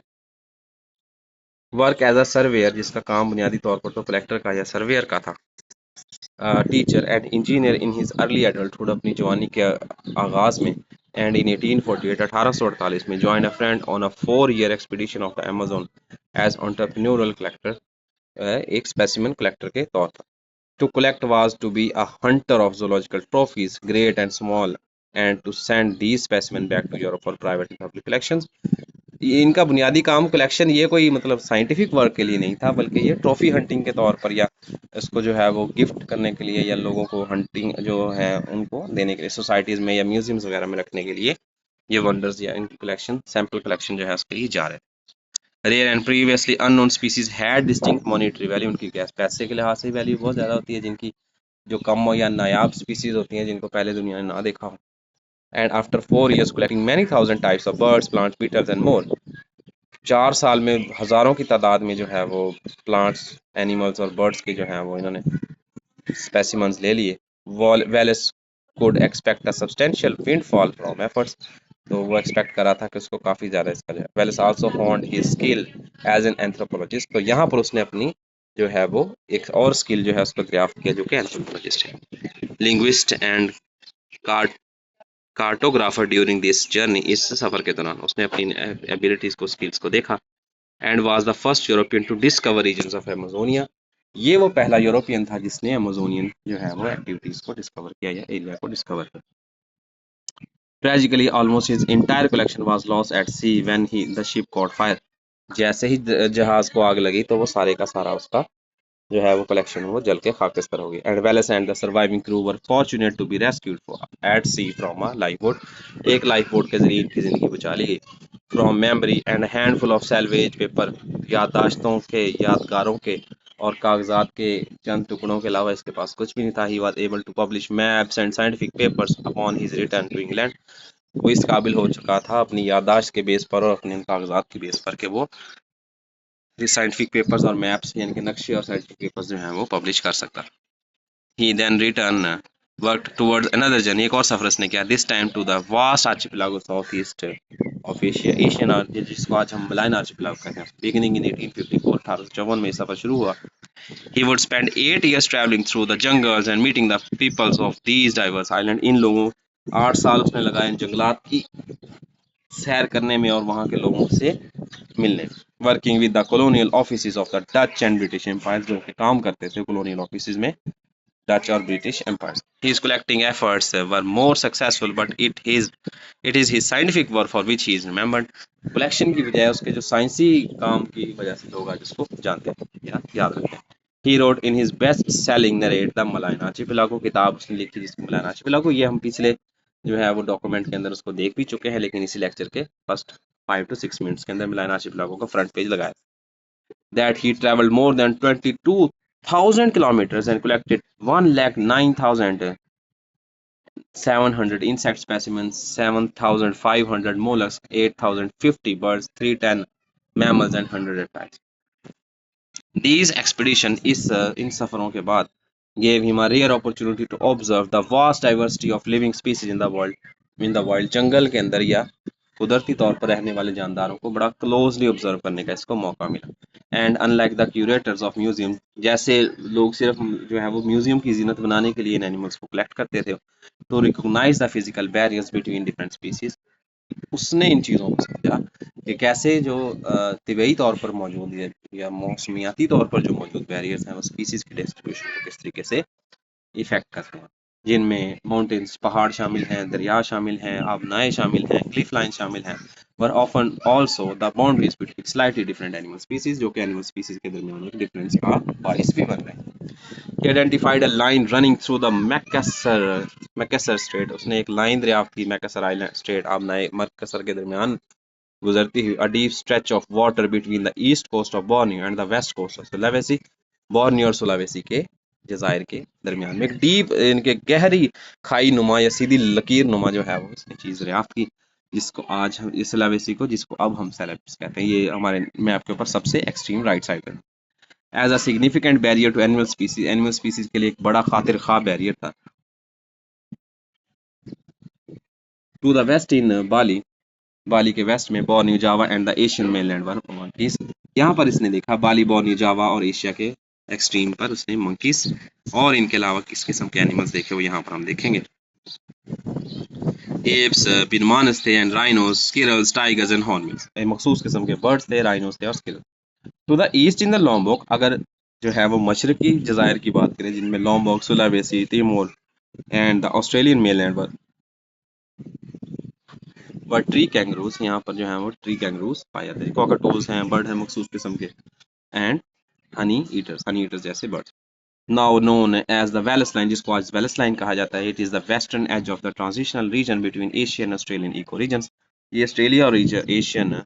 वर्क एज अ सर्वेयर, जिसका काम बुनियादी तौर पर तो कलेक्टर का या सर्वेयर का था। Teacher and engineer in his early adulthood, अपनी जवानी के आगाज में। एंड इन 1848 1848 में join a friend on a 4-year expedition of the Amazon as entrepreneurial collector, एक स्पेसिमेन कलेक्टर के तौर पर। To collect was to be a hunter of zoological trophies great and small and to send these specimen back to Europe for private and public collections। ये इनका बुनियादी काम collection, ये कोई मतलब साइंटिफिक वर्क के लिए नहीं था, बल्कि ये ट्रॉफी हंटिंग के तौर पर या इसको जो है वो गिफ्ट करने के लिए या लोगों को हंटिंग जो है उनको देने के लिए, सोसाइटीज़ में या म्यूजियम्स वगैरह में रखने के लिए ये वंडर्स या इनकी कलेक्शन, सैम्पल कलेक्शन जो है उसके लिए जा रहे थे। Rare and previously unknown species had distinct monetary value, उनकी गैस पैसे के लिहाज से वैल्यू बहुत ज़्यादा होती है, जिनकी जो कम हो या नायाब स्पीसीज होती हैं जिनको पहले दुनिया ने ना देखा हो। And after 4 years collecting many thousand types of birds, plants, beetles and more, 4 साल में हज़ारों की तादाद में जो है वो प्लांट्स, एनिमल्स और बर्ड्स के जो हैं वो इन्होंने स्पेसिमेंस ले लिए। वेलिस could expect a substantial windfall from efforts, तो वो एक्सपेक्ट कर रहा था कि उसको काफ़ी ज़्यादा इसका जो है। वेलिस also honed his skill as an anthropologist, तो यहाँ पर उसने अपनी जो है वो एक और स्किल जो है उसको दरियाफ्त किया जो कि एंथ्रोपोलॉजिस्ट है। Linguist and cart cartographer during this journey, इस सफ़र के दौरान उसने अपनी एबिलिटीज़ को, स्किल्स को देखा। And was the first European to discover regions of Amazonia, ये वो पहला यूरोपियन था जिसने अमेजोनियन जो है वो एक्टिविटीज को डिस्कवर किया या एरिया को डिस्कवर किया। Tragically almost his entire collection was lost at sea when he the ship caught fire, जैसे ही जहाज को आग लगी तो वो सारे का सारा उसका जो है वो कलेक्शन वो जल के खाकस्तर हो गई। And Wallace and the surviving crew were fortunate to be rescued at sea from a lifeboat, एक लाइफ बोट के जरिए इनकी जिंदगी बचा ली गई। From memory and handful of salvage paper, याददाश्तों के, यादगारों के और कागजात के चंद टुकड़ों के अलावा इसके पास कुछ भी नहीं था। He was able to publish maps and scientific papers upon his return to England, वो इस काबिल हो चुका था अपनी याददाश्त के बेस पर और अपने कागजात के बेस पर कि वो साइंटिफिक पेपर्स और मैप्स यानी कि नक्शे और साइंटिफिक पेपर्स जो हैं वो पब्लिश कर सकता। He then return work towards another journey, एक और सफर उसने किया, this time to the vast archipelago of east of Asia, Asian arch जिसको आज हम मलायन आर्चिपेलागो कहते हैं। बिगिनिंग इन 1854, 1854 में सफर शुरू हुआ। He would spend 8 years traveling through the jungles and meeting the peoples of these diverse islands, इन लोगों 8 साल उसने लगाए इन जंगलात की सैर करने में और वहाँ के लोगों से मिलने। Working with the colonial offices of the Dutch and British empire, जो कि काम करते थे कॉलोनियल ऑफिसेज में डच और British empire. His collecting efforts were more successful, but it is his scientific work for which he is remembered. Collection की बजाय उसके जो साइंसी काम की वजह से लोग आज उसको जानते हैं या याद रखते हैं। He wrote in his best-selling narrate the Malayan Archipelago, किताब उसने लिखी जिसको मलायन आर्चिपेलागो, ये हम पिछले जो है वो डॉक्यूमेंट के अंदर उसको देख भी चुके हैं, लेकिन इसी लेक्चर के फर्स्ट 5 to 6 मिनट्स के अंदर मलायन आर्चिपेलागो का फ्रंट पेज लगाया। That he traveled more than 22,000 kilometers and collected 1,09,700 insect specimens, 7,500 mollusks, 8,050 birds, 310 mammals and 100 reptiles. These expedition इन सफरों के बाद gave him a rare opportunity to observe the vast diversity of living species in the world. जंगल के अंदर या कुदरती तौर पर रहने वाले जानदारों को बड़ा क्लोजली ऑब्जर्व करने का इसको मौका मिला। And unlike the curators of museum, जैसे लोग सिर्फ जो है वो म्यूजियम की जीनत बनाने के लिए इन एनिमल्स को कलेक्ट करते थे, तो recognise the physical barriers between different species, उसने इन चीज़ों को समझा कि कैसे जो तिबई तौर पर मौजूद है या मौसमियाती तौर पर जो मौजूद बैरियर्स हैं वो स्पीसीज की डिस्ट्रीब्यूशन को किस तरीके से इफेक्ट करते हैं, जिनमें माउंटेन्स, पहाड़ शामिल हैं, दरिया शामिल हैं, आबनाएं शामिल हैं, क्लिफ लाइन शामिल हैं, were often also the boundaries between slightly different animal species, जो कि एनिमल स्पीसीज के दरमियान एक डिफरेंस का बाइस भी बन रहे हैं। He identified a line running through the Makassar Strait, उसने एक लाइन दरियाफ्त की मैकसर आइलैंड स्ट्रेट आबनाए मरकसर के दरमियान गुजरती हुई, a deep stretch of water between the east coast of Borneo and the west coast of Sulawesi, Borneo और सुलावेसी के जजायर के दरमियान में एक डीप इनके गहरी खाई नुमा या सीधी लकीर नुमा जो है वो इसने चीज़ दरियाफ्त की, जिसको आज हम सुलावेसी को, जिसको अब हम सेलेब्स कहते हैं, ये हमारे मैप के ऊपर सबसे एक्सट्रीम राइट साइड पर। As a significant barrier to animal species के लिए एक बड़ा खातिर खा बैरियर था। To the west in Bali के वेस्ट में Borneo, Java and the Asian mainland were monkeys, यहाँ पर इसने देखा बाली, बोर्नियो, जावा और एशिया के एक्सट्रीम पर उसने मंकीज और इनके अलावा किस किस्म के एनिमल्स देखे वो यहाँ पर हम देखेंगे। एप्स, बिनमानस थे and rhinos, squirrels, tigers and hornbills, मखसूस किस्म के बर्ड्स थे, राइनोस थे और squirrel. To the east in the Lombok, अगर जो है वो मशरकी जजायर की बात करें जिनमें Lombok, Sulawesi, Timor and the Australian mainland पर ट्री कैंगरूज, यहाँ पर जो है वो ट्री कैंगरूज पाए जाते हैं। कॉकटोल्स हैं, बर्ड है मखसूस किस्म के, एंड हनी ईटर्स जैसे birds. Now known as the Wallace line, जिसको आज वेलिस लाइन कहा जाता है, it is the western edge of the transitional region between Asian Australian eco regions, ये ऑस्ट्रेलिया और एशियन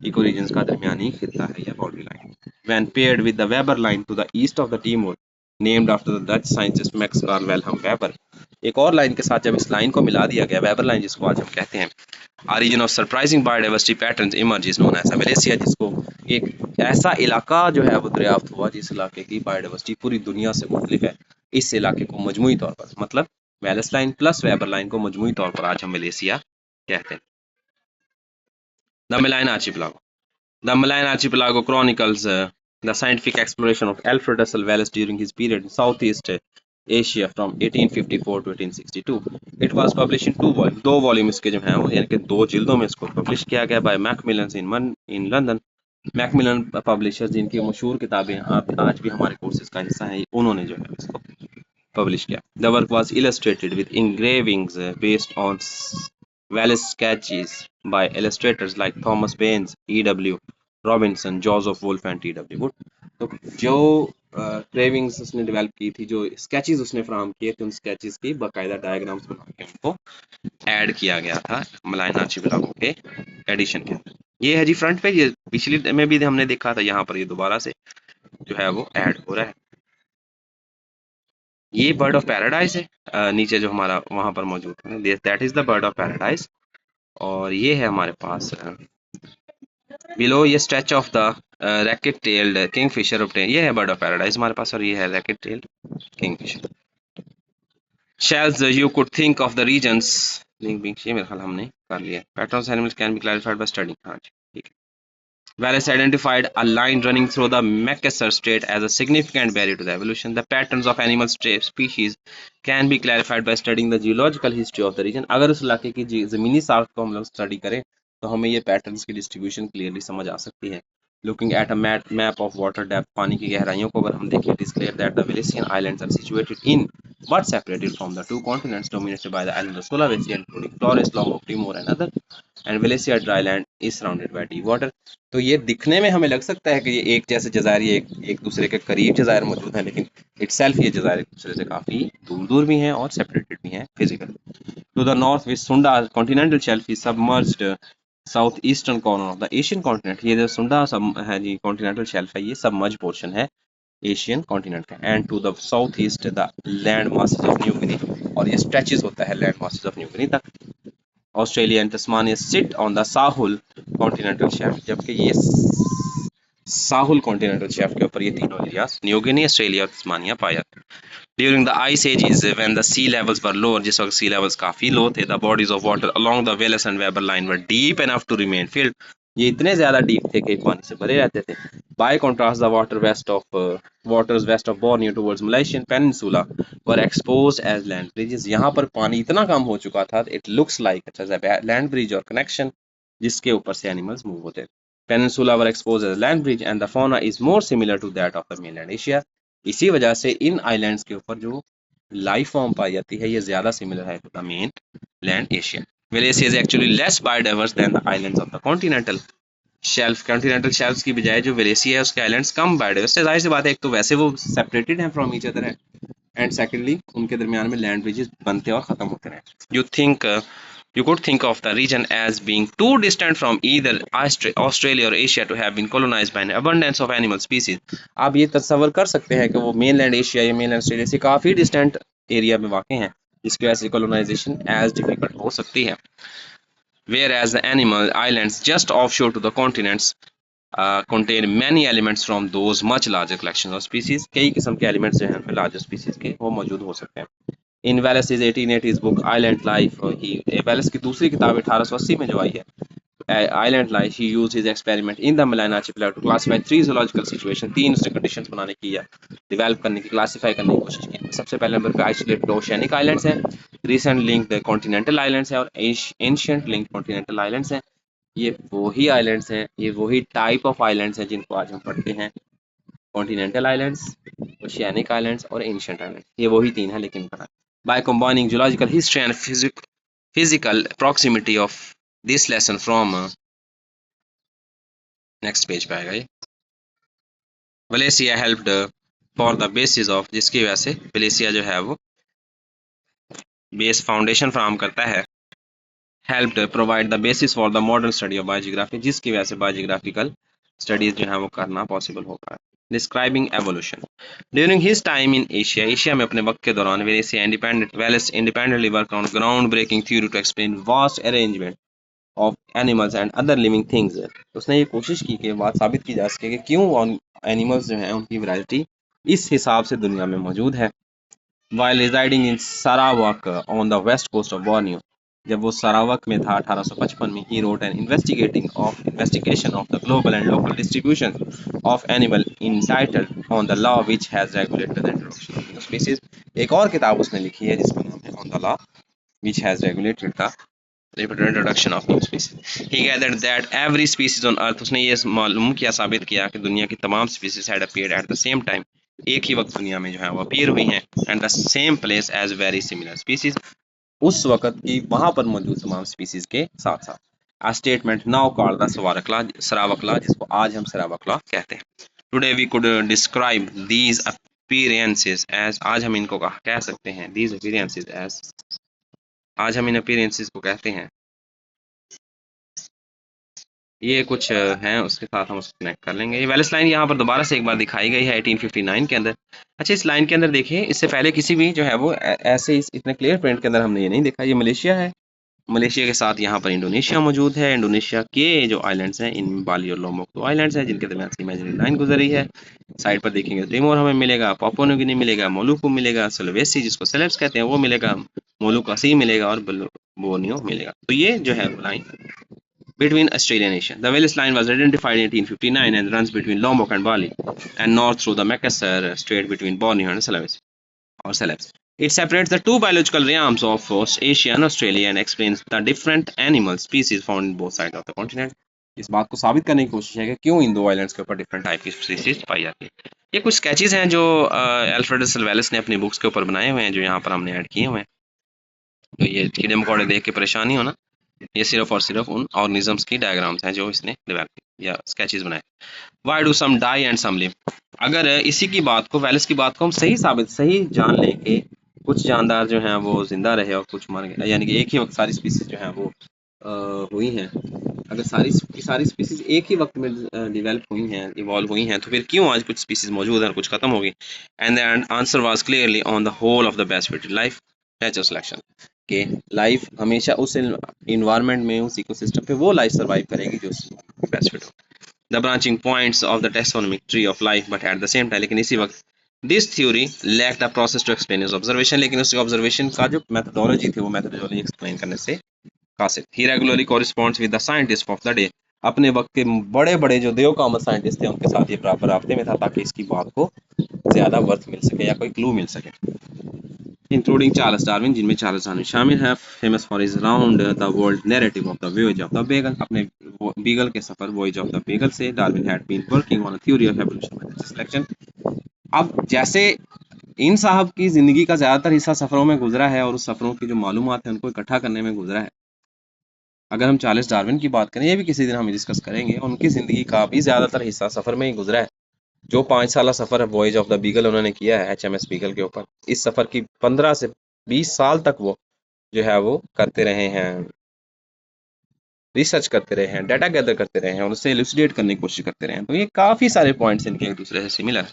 इको रीजन्स का दरमियानी खित्ता है या boundary line. When paired with the Weber line to the east of the Timor, named after the Dutch scientist Max Carl Wilhelm weber. एक और line के साथ जब इस लाइन को मिला दिया गया, वेबर लाइन जिसको आज हम कहते हैं, a region of surprising biodiversity patterns emerge known as Malaysia, जिसको एक ऐसा इलाका जो है वो दरियाफ्त हुआ जिस इलाके की बायोडाइवर्सिटी पूरी दुनिया से मुख्तलिफ है। इस इलाके को मजमूई तौर पर, मतलब Wallace line plus Weber line को मजमूई तौर पर आज हम मलेशिया कहते हैं। The Malayan archipelago, the Malayan archipelago chronicles the scientific exploration of Alfred Russel Wallace during his period in Southeast Asia from 1854 to 1862. It was published in two volumes. दो volume इसके जो हैं वो यानी कि दो जिल्दों में इसको पब्लिश किया गया by Macmillan in London. Macmillan publishers जिनकी मशहूर किताबें आज भी हमारे कोर्सेज का हिस्सा हैं, उन्होंने जो है इसको पब्लिश किया। The work was illustrated with engravings based on Wallace sketches by illustrators like Thomas Baines, E.W. Robinson, Joseph Wolfe and T.W. Wood। तो जो क्रेविंग्स उसने डेवलप की थी, जो स्केचेस उसने फराहम किए थे, उन स्केचेस की बाकायदा डायग्राम्स बना के उनको ऐड किया गया था मलायन आर्चिपेलागो के एडिशन के अंदर। ये है जी फ्रंट पेज, ये पिछली में भी हमने देखा था, यहाँ पर ये दोबारा से जो है वो ऐड हो रहा है। ये बर्ड ऑफ पैराडाइज है, नीचे जो हमारा वहां पर मौजूद है, that is the bird of paradise. और ये है हमारे पास बिलो ये stretch of the racket tailed Kingfisher obtain, ये है बर्ड ऑफ पैराडाइज हमारे पास, और ये है racket tailed kingfisher. Shells you could think of the regions linking, ये मेरे ख्याल हमने कर लिया। Patterns animals can be clarified by study, हाँ जी ठीक है। Wallace identified a line running through the Macassar Strait as a significant barrier to the evolution. The patterns of animal species can be clarified by studying the geological history of the region. अगर उस इलाके की ज़मीनी साख्त को हम लोग study करें तो हमें ये पैटर्न्स की डिस्ट्रीब्यूशन क्लियरली समझ आ सकती है। Looking at a map of water depth, पानी की गहराइयों को अगर हम देखें, it is clear that the Valesian islands are situated in but separated from the two continents dominated by the islands of Sulawesi, including Flores, Lombok, Timor and other, and Valencia dry land is surrounded by deep water। तो ये दिखने में हमें लग सकता है कि ये एक जैसे जज़ायर, एक दूसरे के करीब जज़ायर मौजूद हैं, लेकिन इटसेल्फ ये जज़ायर एक दूसरे से काफ़ी दूर दूर भी हैं और सेपरेटेड भी हैं physically. To the north with Sunda continental shelf is submerged south eastern corner of the Asian continent. ये जो सुंडा है जी कॉन्टिनेंटल शेल्फ है, ये सबमर्ज पोर्शन है एशियन कॉन्टिनेंट का। And to the south east the land masses of New Guinea, और ये स्ट्रेचेस होता है land masses of New Guinea तक। Australia and Tasmania sit on the Sahul continental shelf, जबकि ये साहुल कॉन्टिनेंटल शेल्फ के ऊपर ये तीनों एरियाज न्यू गिनी, ऑस्ट्रेलिया और तस्मानिया पाए जाते हैं। During the ice ages, when the sea levels were low, जिस वक्त sea levels काफ़ी low थे, the bodies of water along the Wallace and Weber line were deep enough to remain filled। ये इतने ज़्यादा डीप थे कि पानी से भरे रहते थे। By contrast, the waters west of Borneo towards Malaysian Peninsula were exposed as land bridges। यहाँ पर पानी इतना कम हो चुका था, it looks like a land bridge or connection जिसके ऊपर से animals move होते थे। Peninsula were exposed as land bridge and the fauna is more similar to that of the mainland Asia। इसी वजह से इन आइलैंड्स के ऊपर जो लाइफ फॉर्म पाई जाती है ये ज्यादा सिमिलर है to the mainland Asia. Valencia is actually less biodiverse than the islands of the continental shelf। Continental shelf की बजाय जो वेलेसिया है उसके आइलैंड्स कम बायोडाइवर्स है। जाहिर सी बात है, एक तो वैसे वो सेपरेटेड हैं फ्रॉम ईच अदर है, एंड सेकेंडली उनके दरमियान में लैंड ब्रिजेस बनते और खत्म होते रहे। You could think of the region as being too distant from either Australia or Asia to have been colonized by an abundance of animal species। आप ये तस्वर कर सकते हैं कि वो मेनलैंड एशिया या मेनलैंड ऑस्ट्रेलिया से काफ़ी डिस्टेंट एरिया में वाक़ हैं, जिसकी वजह से colonization as difficult हो सकती है। Whereas the animal islands just offshore to the continents contain many elements from those much larger collections of species। कई किस्म के एलिमेंट्स जो हैं लार्जर स्पीसीज के वो मौजूद हो सकते हैं। इन Wallace's 1880s book Island Life, Wallace की दूसरी किताब 1880 में जो आई है Island Life, he used his experiment in the Malayan archipelago to classify three zoological situations। तीन उसने कंडीशंस बनाने की या डेवलप करने की, क्लासीफाई करने की कोशिश की। सबसे पहले नंबर पे आइसोलेटेड ओशियनिक आइलैंड्स हैं, रिसेंट लिंक्ड कॉन्टिनेंटल आइलैंड्स हैं और एंशिएंट लिंक्ड कॉन्टिनेंटल आइलैंड्स हैं। ये वही आइलैंड्स हैं, ये वही टाइप ऑफ आइलैंड्स हैं जिनको आज हम पढ़ते हैं कॉन्टिनेंटल आइलैंड्स, ओशियनिक आइलैंड्स और एंशिएंट आइलैंड्स। ये वही तीन है लेकिन by combining geological history and physical proximity of this lesson from next page पे आएगा ये Valencia helped for the basis of, जिसकी वजह से Valencia जो है वो बेस फाउंडेशन फराहम करता है। helped provide the basis for the modern study of biogeography, जिसकी वजह से बायोजियोग्राफिकल स्टडीज जो है वो करना पॉसिबल हो पाया। Describing evolution. During his time in Asia, Asia में अपने वक्त के दौरान Wallace independently work on ground breaking theory to explain vast arrangement of animals and other living things. उसने ये कोशिश की कि बात साबित की जा सके कि क्यों एनिमल्स जो हैं उनकी वैरायटी इस हिसाब से दुनिया में मौजूद है। While residing in Sarawak on the west coast of Borneo, जब वो सरावक में था 1855 में, he wrote an investigation of the global and local distribution of animal entitled on the law which has regulated the introduction of new species। एक और किताब उसने लिखी है जिसका नाम है on the law which has regulated the introduction of new species। He gathered that every species on earth, उसने ये मालूम किया, साबित किया कि दुनिया की तमाम species had appeared at the same time, एक ही वक्त दुनिया में जो है वो अपीयर हुई हैं, and the same place as very similar species, उस वक्त की वहां पर मौजूद तमाम स्पीसीज के साथ साथ। A statement now called the Sarawak law, जिसको आज हम सरावक लॉ कहते हैं। Today we could describe these appearances as, आज हम इनको कह सकते हैं, दीज अपीयरेंसेस एज, आज हम इन अपीयरेंसेस को कहते हैं, ये कुछ हैं, उसके साथ हम उसको कनेक्ट कर लेंगे। ये वेलेस लाइन यहाँ पर दोबारा से एक बार दिखाई गई है 1859 के अंदर। अच्छा, इस लाइन के अंदर देखिए, इससे पहले किसी भी जो है वो ऐसे इतने क्लियर प्रिंट के अंदर हमने ये नहीं देखा। ये मलेशिया है, मलेशिया के साथ यहाँ पर इंडोनेशिया मौजूद है। इंडोनेशिया के जो आइलैंड्स हैं, इनमें बाली और लोम्बोक दो आइलैंड्स हैं जिनके दरमियान से इमेजिनरी लाइन गुजर रही है। साइड पर देखेंगे तो टिमोर हमें मिलेगा, पापुआ न्यू गिनी मिलेगा, मोलुकू मिलेगा, सुलवेसी जिसको सेलेब्स कहते हैं वो मिलेगा, मोलुका सी मिलेगा और बोर्नियो मिलेगा। तो ये जो है line between Australia and Asia. The Willis Line was identified in 1859 and runs between Lombok and Bali and north through the Makassar Strait between Borneo and Celebes. It separates the two biological realms of Asia and Australia and explains the different animal species found in both sides of the continent. इस बात को साबित करने की कोशिश है कि क्यों इन दो आइलैंड्स के ऊपर डिफरेंट टाइप की स्पीसीज पाई जाती है। ये कुछ स्केचेस हैं जो अल्फ्रेड वेलेस ने अपनी बुक्स के ऊपर बनाए हुए हैं, जो यहाँ पर हमने ऐड किए हुए हैं। तो ये कीड़े मकोड़े देख के परेशानी हो ना, ये सिर्फ और सिर्फ उन ऑर्गेनिजम्स की डायग्राम्स हैं जो इसने डेवलप या स्केचेस बनाए। Why do some die and some live, अगर इसी की बात को, वेलेस की बात को हम सही जान लें कि कुछ जानदार जो हैं वो जिंदा रहे और कुछ मर गए, यानी कि एक ही वक्त सारी स्पीसीज जो हैं वो हुई हैं, अगर सारी स्पीसीज एक ही वक्त में डेवलप हुई हैं, इवॉल्व हुई हैं, तो फिर क्यों आज कुछ स्पीसीज मौजूद हैं और कुछ खत्म हो गई। And the answer was clearly on the whole of the best fitted life natural selection, कि लाइफ हमेशा उस इन्वायरमेंट में, उस इकोसिस्टम पे वो लाइफ सर्वाइव करेगी जो बेस्ट फिट हो। The branching points of the taxonomic tree of life, but at the same time, लेकिन इसी वक्त this theory lack the process to explain his observation, लेकिन उसकी ऑब्जर्वेशन का जो मेथोडोलॉजी थी वो मेथोडोलॉजी एक्सप्लेन करने से कासिर। He regularly corresponds with the scientist of the day, अपने वक्त के बड़े बड़े जो देवकामत साइंटिस्ट थे उनके साथ ये बराबर राब्ते में था, ताकि इसकी बात को ज्यादा वर्थ मिल सके या कोई क्लू मिल सके। इंक्लूडिंग चार्ल्स डार्विन, जिनमें चार्ल्स डार्विन शामिल है, famous for his round the world narrative of the voyage of the Beagle, अपने बीगल के सफर वॉयेज ऑफ द बीगल से Darwin had been working on a theory of evolution by natural selection. अब जैसे इन साहब की जिंदगी का ज्यादातर हिस्सा सफरों में गुजरा है और उस सफरों की जो मालूमात है उनको इकट्ठा करने में गुजरा है। अगर हम चार्ल्स डार्विन की बात करें, ये भी किसी दिन हम डिस्कस करेंगे, उनकी जिंदगी का भी ज्यादातर हिस्सा सफर में ही गुजरा है। जो 5 साल सफर है वॉयेज ऑफ द बीगल उन्होंने किया है HMS बीगल के ऊपर, इस सफर की 15 से 20 साल तक वो जो है वो करते रहे हैं, रिसर्च करते रहे हैं, डाटा गैदर करते रहे हैं और उससे इलुसिडेट करने की कोशिश करते रहे हैं। तो ये काफी सारे पॉइंट्स इनके एक दूसरे से सिमिलर है।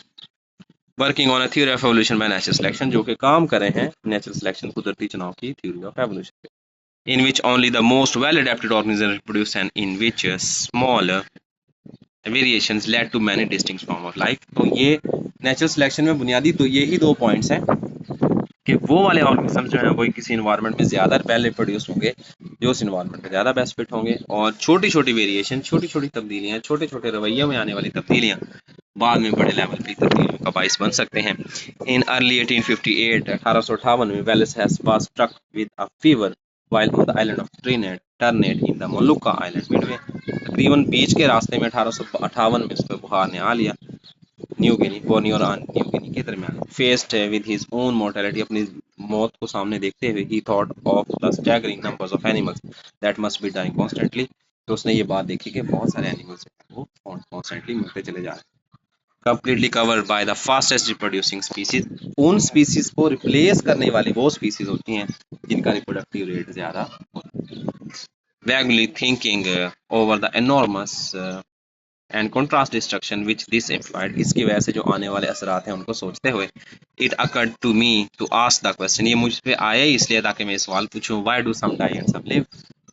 Working on a theory of evolution by natural selection, जो कि काम कर रहे हैं नेचुरल सिलेक्शन, कुदरती चुनाव की थ्योरी ऑफ एवोल्यूशन पे, in which only the most well adapted organisms reproduce and in which small variations led to many distinct form of life. तो ये नेचुरल सिलेक्शन में बुनियादी तो ये ही 2 पॉइंट्स हैं कि वो वाले ऑर्गेनिज्म जो हैं वो किसी इन्वायरमेंट में ज़्यादा पहले प्रोड्यूस होंगे जो उस इन्वायरमेंट में ज़्यादा बेस्ट फिट होंगे, और छोटी छोटी वेरिएशन, छोटी छोटी तब्दीलियाँ, छोटे छोटे रवैयों में आने वाली तब्दीलियाँ बाद में बड़े लेवल की तब्दीलियों का बाइस बन सकते हैं। इन अर्ली 1858 में Wallace was struck with a fever while on the island of Ternate in the Molucca Island Midway, तकरीबन बीच के रास्ते में 1858 में उस पर बुखार ने आ लिया, न्यू गिनी, बोर्नियो और न्यू गिनी के दरमियान। Faced with his own mortality, अपनी मौत को सामने देखते हुए, he thought of the staggering numbers of animals that must be dying constantly, तो उसने ये बात देखी कि बहुत सारे एनिमल्स वो कॉन्स्टेंटली मरते चले जा रहे हैं। Completely covered by the fastest reproducing species, उन स्पीसीज को रिप्लेस करने वाली वो स्पीसीज होती हैं जिनका रिप्रोडक्टिव रेट ज्यादा होता है। Vaguely thinking over the enormous and contrast destruction which this employed, इसकी वजह से जो आने वाले असरात हैं उनको सोचते हुए it occurred to me to ask the question, ये मुझ पे आया ही इसलिए ताकि मैं सवाल पूछूं, why do some die and some live,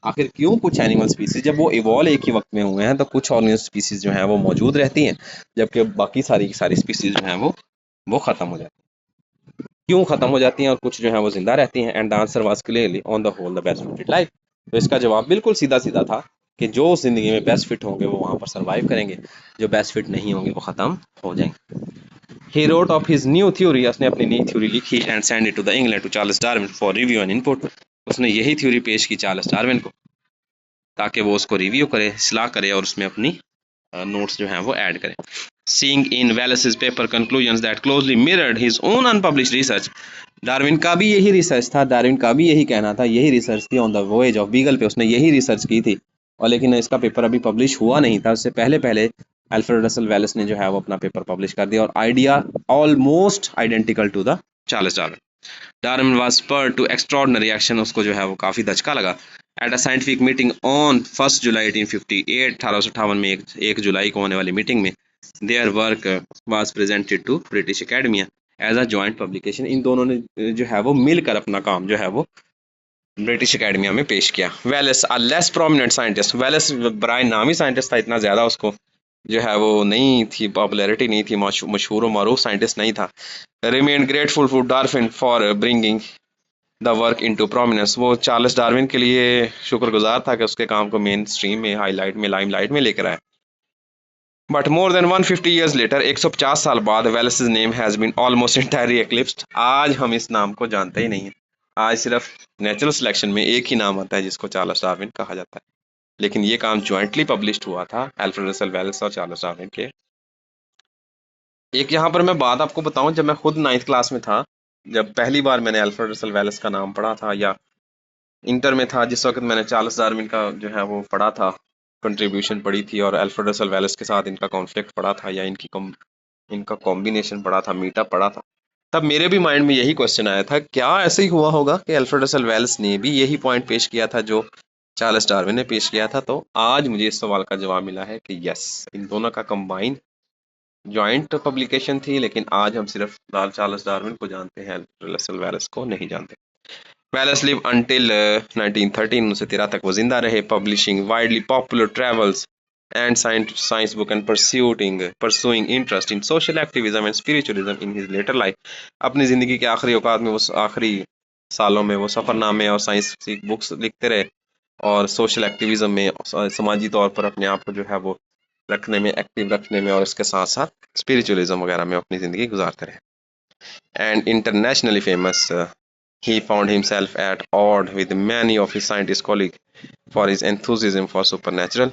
आखिर क्यों कुछ एनिमल स्पीसीज जब वो इवॉल्व एक ही वक्त में हुए हैं तो कुछ ऑर्गेनिक स्पीसीज जो हैं वो मौजूद रहती हैं जबकि बाकी सारी की सारी स्पीसीज जो हैं वो खत्म हो जाती हैं, क्यों खत्म हो जाती हैं और कुछ जो है वो जिंदा रहती हैं। And the answer was clearly on the whole the best fitted life, तो इसका जवाब बिल्कुल सीधा सीधा था कि जो जिंदगी में बेस्ट फिट होंगे वो वहां पर सरवाइव करेंगे, जो बेस्ट फिट नहीं होंगे वो खत्म हो जाएंगे। He wrote of his new theory, उसने अपनी नई थ्योरी लिखी and send it to the England to Charles Darwin for review and input, उसने यही थ्योरी पेश की चार्ल्स डार्विन को ताकि वो उसको रिव्यू करे, सलाह करे और उसमें अपनी नोट्स जो हैं वो ऐड करें। Seeing in Wallace's paper conclusions that closely mirrored his own unpublished research, Darwin का भी यही रिसर्च था, डार्विन का भी यही कहना था, यही रिसर्च थी on the voyage of beagle पे, उसने यही रिसर्च की थी और लेकिन इसका पेपर अभी पब्लिश हुआ नहीं था, उससे पहले पहले अल्फ्रेड रसल वेलेस ने जो है वो अपना पेपर पब्लिश कर दिया और idea almost identical to the Charles Darwin. Darwin was spurred to extraordinary action, उसको जो है वो काफ़ी धचका लगा। At a scientific meeting on 1 July 1858, 1858 में 1 जुलाई को होने वाली मीटिंग में their work was presented to British academia as a joint publication, इन दोनों ने जो है वो मिलकर अपना काम जो है वो ब्रिटिश एकेडमिया में पेश किया। Wallace a less prominent scientist, Wallace बराए नामी साइंटिस्ट था, इतना ज़्यादा उसको जो है वो नहीं थी, पॉपुलैरिटी नहीं थी, मशहूर और मरूफ साइंटिस्ट नहीं था। Remain grateful for Darwin for bringing the work into prominence, वो चार्ल्स डार्विन के लिए शुक्रगुजार था कि उसके काम को मेन स्ट्रीम में, हाईलाइट में, लाइमलाइट में लेकर आए। But more than 150 years later, 150 साल बाद, Wallace's name has been almost entirely eclipsed, आज हम इस नाम को जानते ही नहीं है। आज सिर्फ नेचुरल सिलेक्शन में एक ही नाम आता है जिसको चार्ल्स डार्विन कहा जाता है, लेकिन ये काम ज्वाइंटली पब्लिश्ड हुआ था अल्फ्रेड रसल वेलेस और चार्ल्स डार्विन के। एक यहाँ पर मैं बात आपको बताऊं, जब मैं खुद 9th क्लास में था, जब पहली बार मैंने अल्फ्रेड रसल वेलेस का नाम पढ़ा था, या इंटर में था जिस वक्त मैंने चार्ल्स डार्विन का जो है वो पढ़ा था, कंट्रीब्यूशन पढ़ी थी और अल्फ्रेड रसल वेलेस के साथ इनका कॉन्फ्लिक्ट पढ़ा था या इनका कॉम्बिनेशन पढ़ा था, मीटअप पढ़ा था, तब मेरे भी माइंड में यही क्वेश्चन आया था, क्या ऐसे ही हुआ होगा कि अल्फ्रेड रसल वेलेस ने भी यही पॉइंट पेश किया था जो चार्ल्स डार्विन ने पेश किया था। तो आज मुझे इस सवाल का जवाब मिला है कि यस, इन दोनों का कंबाइंड जॉइंट पब्लिकेशन थी, लेकिन आज हम सिर्फ चार्ल्स डार्विन को जानते हैं, अल्फ्रेड रसल वेलेस को नहीं जानते। वेलेस लिव अंटिल 1913, 1913 तक वो जिंदा रहे, publishing widely popular travels and science book and pursuing interest in social activism and spiritualism in his later life. अपनी ज़िंदगी के आखिरी औकात में, वो आखिरी सालों में वो सफ़रनामे और साइंस की बुक्स लिखते रहे और सोशल एक्टिविज्म में, समाजी तौर पर अपने आप को जो है वो रखने में, एक्टिव रखने में और इसके साथ साथ स्पिरिचुअलिज्म वगैरह में अपनी ज़िंदगी गुजारते रहे। And internationally famous, he found himself at odds with many of his scientist colleagues for his enthusiasm for supernatural.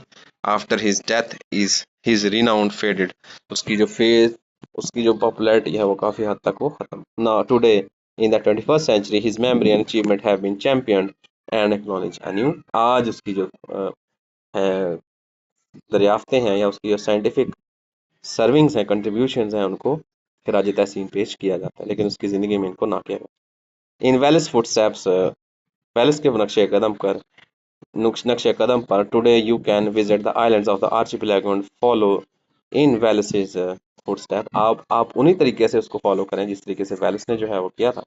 After his death, his renown faded. उसकी जो पॉपुलैरिटी है वो काफ़ी हद तक वो खत्म। Now today, in the 21st century, his memory and achievement have been championed and acknowledged anew. आज उसकी जो है दरियाफ्तें हैं या उसकी जो साइंटिफिक सर्विंग्स हैं, कंट्रीब्यूशंस हैं, उनको खिराज तहसीन पेश किया जाता है, लेकिन उसकी ज़िंदगी में इनको ना किया गया। इन वेलेस फुटस्टेप्स, वेलेस के नक्शे कदम पर today you can visit the islands of the archipelago and follow in Wallace's footstep, आप उन्हीं तरीके से उसको फॉलो करें जिस तरीके से वेलेस ने जो है वो किया था।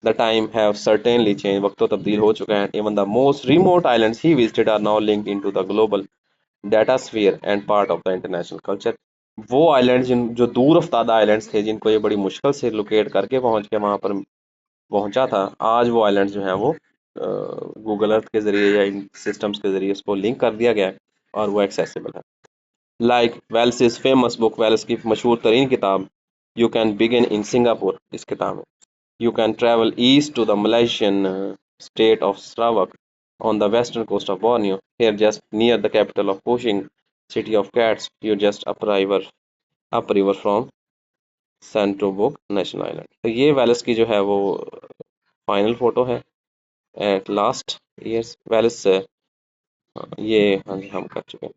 The time have certainly change, वक्त तो तब्दील हो चुका है। Even the most remote islands he visited are now linked into the global data sphere and part of the international culture. वो आइलैंड जो दूर अफ्तादा आइलैंड्स थे, जिनको ये बड़ी मुश्किल से लोकेट करके पहुंच के वहां पर पहुंचा था, आज वो आइलैंड्स जो हैं वो गूगल अर्थ के ज़रिए या इन सिस्टम्स के ज़रिए उसको लिंक कर दिया गया है और वो एक्सेसिबल है। Like Wallace famous book, Wallace की मशहूर तरीन किताब you can begin in Singapore, इस किताब में you can travel east to the Malaysian state of Sarawak on the western coast of Borneo. Here, just near the capital of Kuching, city of cats, you just upriver from Santubong national island. तो ये वेलेस की जो है वो final photo है at last years Wallace से, ये हाँ जी हम कर चुके हैं।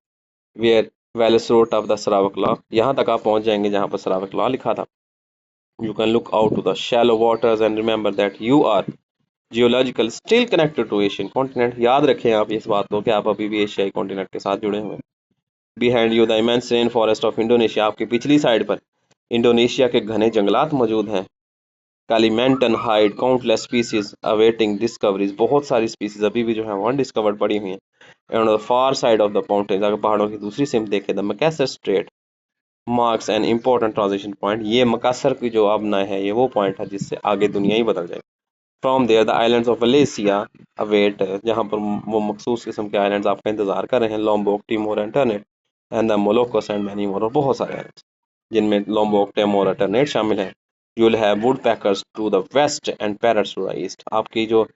Where Wallace wrote of the Sarawak law, यहाँ तक आप पहुँच जाएंगे जहाँ पर सरावक लॉ लिखा था। You can look out to the shallow waters and remember that you are geological still connected to Asian continent, याद रखें आप इस बात को कि आप अभी भी एशियाई कॉन्टिनेंट के साथ जुड़े हुए हैं। Behind you the immense rain forest of Indonesia, आपकी पिछली साइड पर इंडोनेशिया के घने जंगलात मौजूद हैं। Kalimantan hide countless species awaiting discoveries, बहुत सारी स्पीसीज अभी भी जो है वहाँ डिस्कवर्ड पड़ी हुई हैं। And on the far side of the mountains, अगर पहाड़ों की दूसरी सिम देखें, the Makassar strait marks an important transition point, ये मकासर की जो अब ना है ये वो पॉइंट है जिससे आगे दुनिया ही बदल जाए। From there the islands of Malaysia await, जहाँ पर वो मखसूस किस्म के आइलैंड्स आपका इंतजार कर रहे हैं, Lombok, Timor and Ternate and the Moluccas and many more, और बहुत सारे आइलैंड्स जिनमें लॉम्बोक, टिमोर और टर्नेट शामिल हैं। You will have woodpeckers to the west and parrots to the east, आपकी जो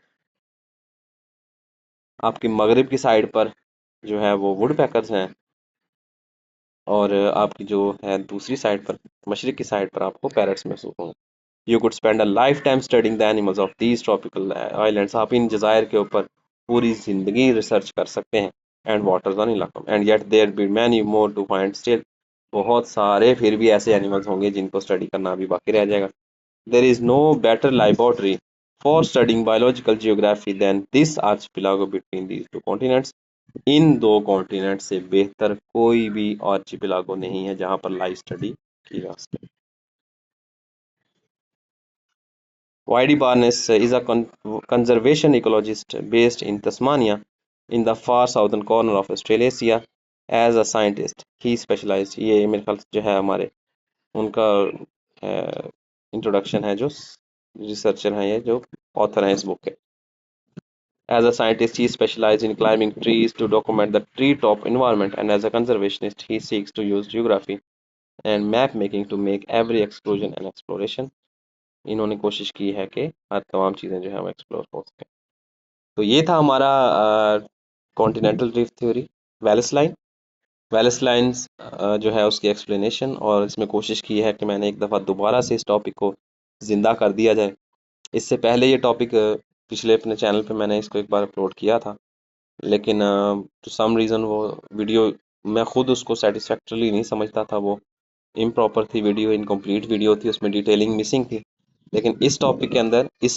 आपकी मगरिब की साइड पर जो है वो वुड पैकर्स हैं, और आपकी जो है दूसरी साइड पर मशरिक की साइड पर आपको पैरट्स महसूस होंगे। You could spend a life time studying the animals of these tropical islands, आप इन जज़ायर के ऊपर पूरी ज़िंदगी रिसर्च कर सकते हैं। एंड वाटर्स ऑन इलाका and yet there be many more to find still, बहुत सारे फिर भी ऐसे एनिमल्स होंगे जिनको स्टडी करना अभी बाकी रह जाएगा। There is no better laboratory for studying biological geography than this archipelago between these two continents, इन दो कॉन्टिनेंट से बेहतर कोई भी आर्चिपेलागो नहीं है जहां पर लाइव स्टडी की जा सके। वाइडी baldness is a conservation ecologist based in Tasmania in the far southern corner of Australasia. As a scientist he specialized, ये मेरे ख्याल से जो है हमारे उनका इंट्रोडक्शन है, जो रिसर्चर हैं ये जो ऑथर हैं इस बुक के। As a scientist he specialized in climbing trees to document the treetop environment, and as a conservationist he seeks to use geography and map making to make every exclusion an exploration. इन्होंने कोशिश की है कि हर तमाम चीज़ें जो है हम एक्सप्लोर हो सकें। तो ये था हमारा continental drift theory, Wallace line. Wallace lines जो है उसकी एक्सप्लेनेशन, और इसमें कोशिश की है कि मैंने एक दफ़ा दोबारा से इस टॉपिक को ज़िंदा कर दिया जाए। इससे पहले ये टॉपिक पिछले अपने चैनल पे मैंने इसको एक बार अपलोड किया था, लेकिन टू सम रीज़न वो वीडियो मैं खुद उसको सेटिस्फैक्टरली नहीं समझता था, वो इम्प्रॉपर थी वीडियो, इनकम्प्लीट वीडियो थी, उसमें डिटेलिंग मिसिंग थी। लेकिन इस टॉपिक के अंदर इस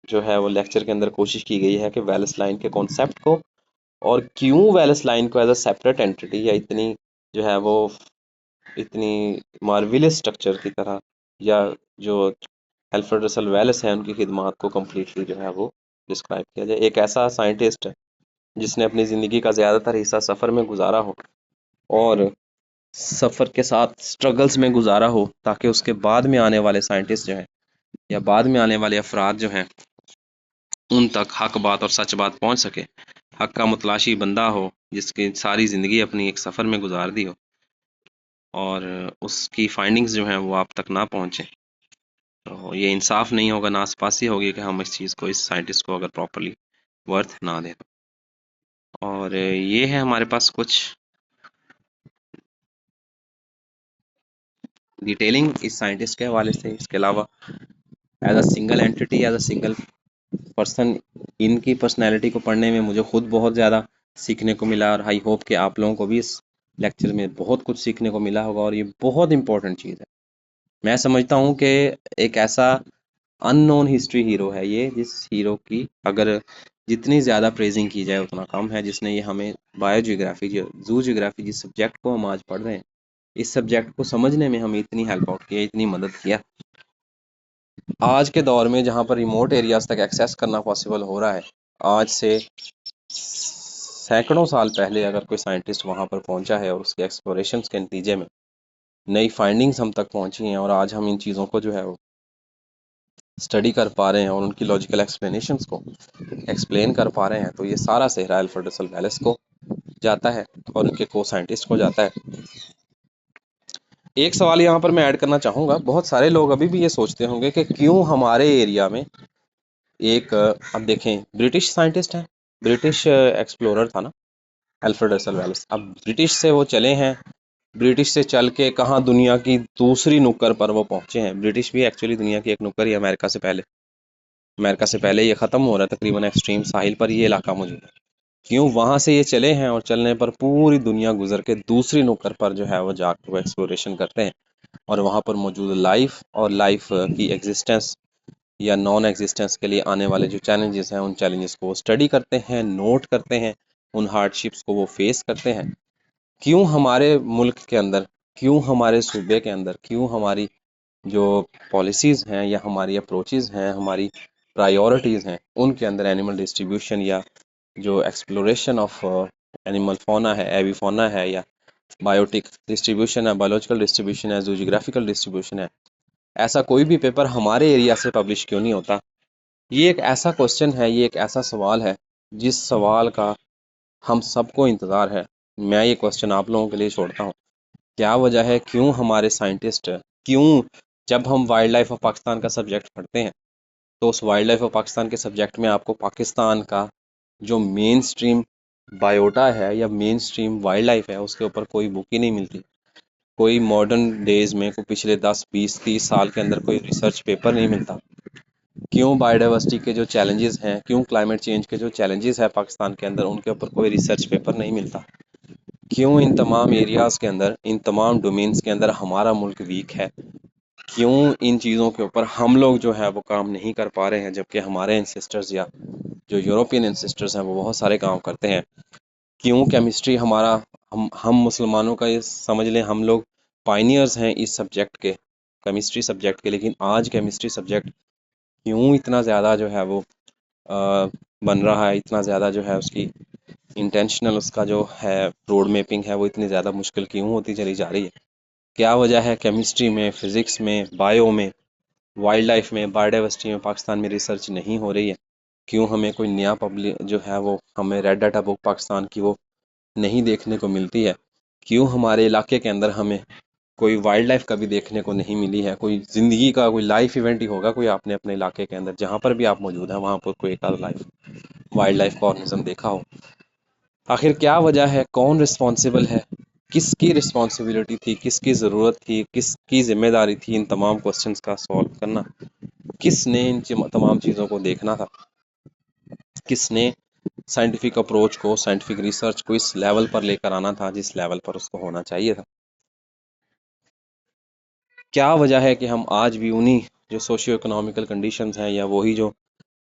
जो है वो लेक्चर के अंदर कोशिश की गई है कि वेलिस लाइन के कॉन्सेप्ट को, और क्यों वेलिस लाइन को एज अ सेपरेट एंटिटी या इतनी जो है वो इतनी मार्विलस स्ट्रक्चर की तरह, या जो अल्फ्रेड रसल वेलिस है उनकी खिदमात को कम्प्लीटली जो है वो डिस्क्राइब किया जाए। एक ऐसा साइंटिस्ट जिसने अपनी ज़िंदगी का ज़्यादातर हिस्सा सफ़र में गुजारा हो, और सफ़र के साथ स्ट्रगल्स में गुजारा हो, ताकि उसके बाद में आने वाले साइंटिस्ट जो हैं या बाद में आने वाले अफराद जो हैं उन तक हक बात और सच बात पहुंच सके। हक का मुतलाशी बंदा हो जिसकी सारी ज़िंदगी अपनी एक सफ़र में गुजार दी हो, और उसकी फाइंडिंग्स जो हैं वो आप तक ना पहुंचे, तो ये इंसाफ नहीं होगा, नासपासी होगी कि हम इस चीज़ को, इस साइंटिस्ट को अगर प्रॉपरली वर्थ ना दें। और ये है हमारे पास कुछ डिटेलिंग इस साइंटिस्ट के हवाले से। इसके अलावा as a single entity, as a single person, इनकी पर्सनैलिटी को पढ़ने में मुझे खुद बहुत ज़्यादा सीखने को मिला, और आई होप कि आप लोगों को भी इस लेक्चर में बहुत कुछ सीखने को मिला होगा, और ये बहुत इंपॉर्टेंट चीज़ है। मैं समझता हूँ कि एक ऐसा अननोन हिस्ट्री हीरो है ये, जिस हीरो की अगर जितनी ज़्यादा प्रेजिंग की जाए उतना कम है, जिसने ये हमें बायोजियोग्राफी, जू जियोग्राफी, जिस सब्जेक्ट को हम आज पढ़ रहे हैं, इस सब्जेक्ट को समझने में हमें इतनी हेल्प आउट किया, इतनी मदद किया। आज के दौर में जहाँ पर रिमोट एरियाज तक एक्सेस करना पॉसिबल हो रहा है, आज से सैकड़ों साल पहले अगर कोई साइंटिस्ट वहाँ पर पहुँचा है और उसके एक्सप्लोरेशंस के नतीजे में नई फाइंडिंग्स हम तक पहुँची हैं, और आज हम इन चीज़ों को जो है वो स्टडी कर पा रहे हैं और उनकी लॉजिकल एक्सप्लेनेशंस को एक्सप्लेन कर पा रहे हैं, तो ये सारा सेहरा अल्फ्रेड रसल वेलेस को जाता है और उनके को साइंटिस्ट को जाता है। एक सवाल यहाँ पर मैं ऐड करना चाहूँगा, बहुत सारे लोग अभी भी ये सोचते होंगे कि क्यों हमारे एरिया में एक अब देखें ब्रिटिश साइंटिस्ट है, ब्रिटिश एक्सप्लोरर था ना अल्फ्रेड रसल वेलेस, अब ब्रिटिश से वो चले हैं, ब्रिटिश से चल के कहाँ दुनिया की दूसरी नुक्कड़ पर वो पहुँचे हैं। ब्रिटिश भी एक्चुअली दुनिया की एक नुक्कड़ ही, अमेरिका से पहले ये ख़त्म हो रहा है, तकरीबन एक्सट्रीम साहिल पर ये इलाका मौजूद है। क्यों वहाँ से ये चले हैं, और चलने पर पूरी दुनिया गुजर के दूसरी नुक्कड़ पर जो है वो जाकर वो एक्सप्लोरेशन करते हैं, और वहाँ पर मौजूद लाइफ और लाइफ की एग्जिस्टेंस या नॉन एग्जिस्टेंस के लिए आने वाले जो चैलेंजेस हैं, उन चैलेंजेस को वो स्टडी करते हैं, नोट करते हैं, उन हार्डशिप्स को वो फेस करते हैं, क्यों हमारे मुल्क के अंदर, क्यों हमारे सूबे के अंदर, क्यों हमारी जो पॉलिसीज़ हैं या हमारी अप्रोचेज़ हैं, हमारी प्रायोरिटीज़ हैं, उनके अंदर एनिमल डिस्ट्रीब्यूशन या जो एक्सप्लोरेशन ऑफ एनिमल फाuna है, एवी फाuna है, या बायोटिक डिस्ट्रीब्यूशन है, बायोलॉजिकल डिस्ट्रीब्यूशन है, जूजियोग्राफिकल डिस्ट्रीब्यूशन है, ऐसा कोई भी पेपर हमारे एरिया से पब्लिश क्यों नहीं होता? ये एक ऐसा क्वेश्चन है, ये एक ऐसा सवाल है जिस सवाल का हम सबको इंतज़ार है। मैं ये क्वेश्चन आप लोगों के लिए छोड़ता हूँ। क्या वजह है, क्यों हमारे साइंटिस्ट, क्यों जब हम वाइल्ड लाइफ ऑफ पाकिस्तान का सब्जेक्ट पढ़ते हैं तो उस वाइल्ड लाइफ ऑफ पाकिस्तान के सब्जेक्ट में आपको पाकिस्तान का जो मेन स्ट्रीम बायोटा है या मेन स्ट्रीम वाइल्ड लाइफ है उसके ऊपर कोई बुक ही नहीं मिलती। कोई मॉडर्न डेज में, कोई पिछले 10 20 30 साल के अंदर कोई रिसर्च पेपर नहीं मिलता। क्यों बायोडाइवर्सिटी के जो चैलेंजेस हैं, क्यों क्लाइमेट चेंज के जो चैलेंजेस है पाकिस्तान के अंदर, उनके ऊपर कोई रिसर्च पेपर नहीं मिलता। क्यों इन तमाम एरियाज़ के अंदर, इन तमाम डोमेन्स के अंदर हमारा मुल्क वीक है? क्यों इन चीज़ों के ऊपर हम लोग जो है वो काम नहीं कर पा रहे हैं, जबकि हमारे एंसेस्टर्स या जो यूरोपियन एंसेस्टर्स हैं वो बहुत सारे काम करते हैं? क्यों केमिस्ट्री हमारा, हम मुसलमानों का, ये समझ लें हम लोग पाइनियर्स हैं इस सब्जेक्ट के, केमिस्ट्री सब्जेक्ट के, लेकिन आज केमिस्ट्री सब्जेक्ट क्यों इतना ज़्यादा जो है वो बन रहा है, इतना ज़्यादा जो है उसकी इंटेंशनल, उसका जो है रोड मैपिंग है वो इतनी ज़्यादा मुश्किल क्यों होती चली जा रही है? क्या वजह है केमिस्ट्री में, फिज़िक्स में, बायो में, वाइल्ड लाइफ में, बायोडाइवर्सिटी में पाकिस्तान में रिसर्च नहीं हो रही है? क्यों हमें कोई नया पब्लिक जो है वो, हमें रेड डाटा बुक पाकिस्तान की वो नहीं देखने को मिलती है? क्यों हमारे इलाके के अंदर हमें कोई वाइल्ड लाइफ कभी देखने को नहीं मिली है? कोई ज़िंदगी का कोई लाइफ इवेंट ही होगा कोई आपने अपने इलाके के अंदर, जहाँ पर भी आप मौजूद हैं वहाँ पर कोई एक आध लाइफ वाइल्ड लाइफ का ऑर्गेनिज्म देखा हो? आखिर क्या वजह है, कौन रिस्पॉन्सिबल है, किसकी रिस्पॉन्सिबिलिटी थी, किसकी ज़रूरत थी, किसकी जिम्मेदारी थी इन तमाम क्वेश्चंस का सॉल्व करना? किसने इन तमाम चीज़ों को देखना था? किसने साइंटिफिक अप्रोच को, साइंटिफिक रिसर्च को इस लेवल पर लेकर आना था जिस लेवल पर उसको होना चाहिए था? क्या वजह है कि हम आज भी उन्हीं जो सोशियो इकोनॉमिकल कंडीशंस हैं या वही जो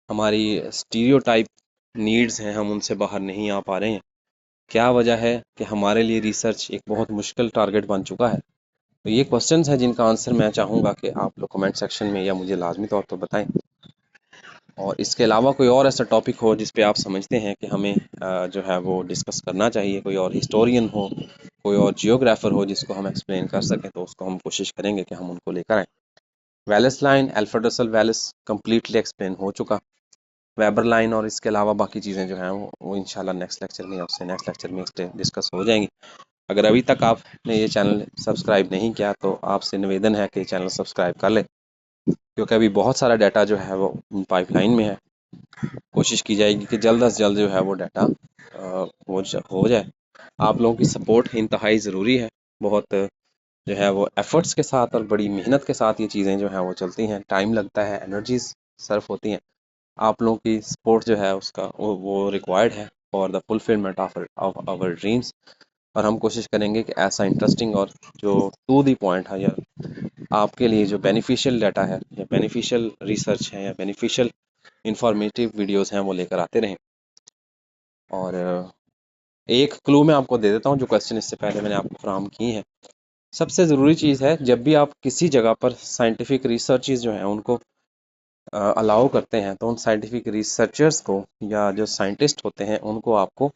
हमारी स्टीरियोटाइप नीड्स हैं, हम उनसे बाहर नहीं आ पा रहे हैं? क्या वजह है कि हमारे लिए रिसर्च एक बहुत मुश्किल टारगेट बन चुका है? तो ये क्वेश्चंस हैं जिनका आंसर मैं चाहूँगा कि आप लोग कमेंट सेक्शन में या मुझे लाजमी तौर पर बताएं। और इसके अलावा कोई और ऐसा टॉपिक हो जिस पे आप समझते हैं कि हमें जो है वो डिस्कस करना चाहिए, कोई और हिस्टोरियन हो, कोई और जियोग्राफर हो जिसको हम एक्सप्लेन कर सकें, तो उसको हम कोशिश करेंगे कि हम उनको लेकर आएँ। Wallace line, Alfred Russel Wallace completely explain हो चुका। वेबर लाइन और इसके अलावा बाकी चीज़ें जो हैं वो इंशाल्लाह नेक्स्ट लेक्चर में, आपसे नेक्स्ट लेक्चर में डिस्कस हो जाएंगी। अगर अभी तक आपने ये चैनल सब्सक्राइब नहीं किया तो आपसे निवेदन है कि चैनल सब्सक्राइब कर लें, क्योंकि अभी बहुत सारा डाटा जो है वो पाइपलाइन में है। कोशिश की जाएगी कि जल्द अज जल्द जो है वो डाटा हो जाए। आप लोगों की सपोर्ट इंतहाई ज़रूरी है। बहुत जो है वो एफ़र्ट्स के साथ और बड़ी मेहनत के साथ ये चीज़ें जो हैं वो चलती हैं, टाइम लगता है, एनर्जीज़ सर्फ होती हैं। आप लोगों की सपोर्ट जो है उसका वो रिक्वायर्ड है for the fulfilment of our dreams. और हम कोशिश करेंगे कि ऐसा इंटरेस्टिंग और जो टू द पॉइंट है या आपके लिए जो बेनिफिशियल डाटा है या बेनिफिशियल रिसर्च है या बेनिफिशियल इंफॉर्मेटिव वीडियोस हैं वो लेकर आते रहें। और एक क्लू मैं आपको दे देता हूँ जो क्वेश्चन इससे पहले मैंने आपको फराहम की है। सबसे ज़रूरी चीज़ है, जब भी आप किसी जगह पर साइंटिफिक रिसर्चेज जो हैं उनको अलाउ करते हैं तो उन साइंटिफिक रिसर्चर्स को या जो साइंटिस्ट होते हैं उनको आपको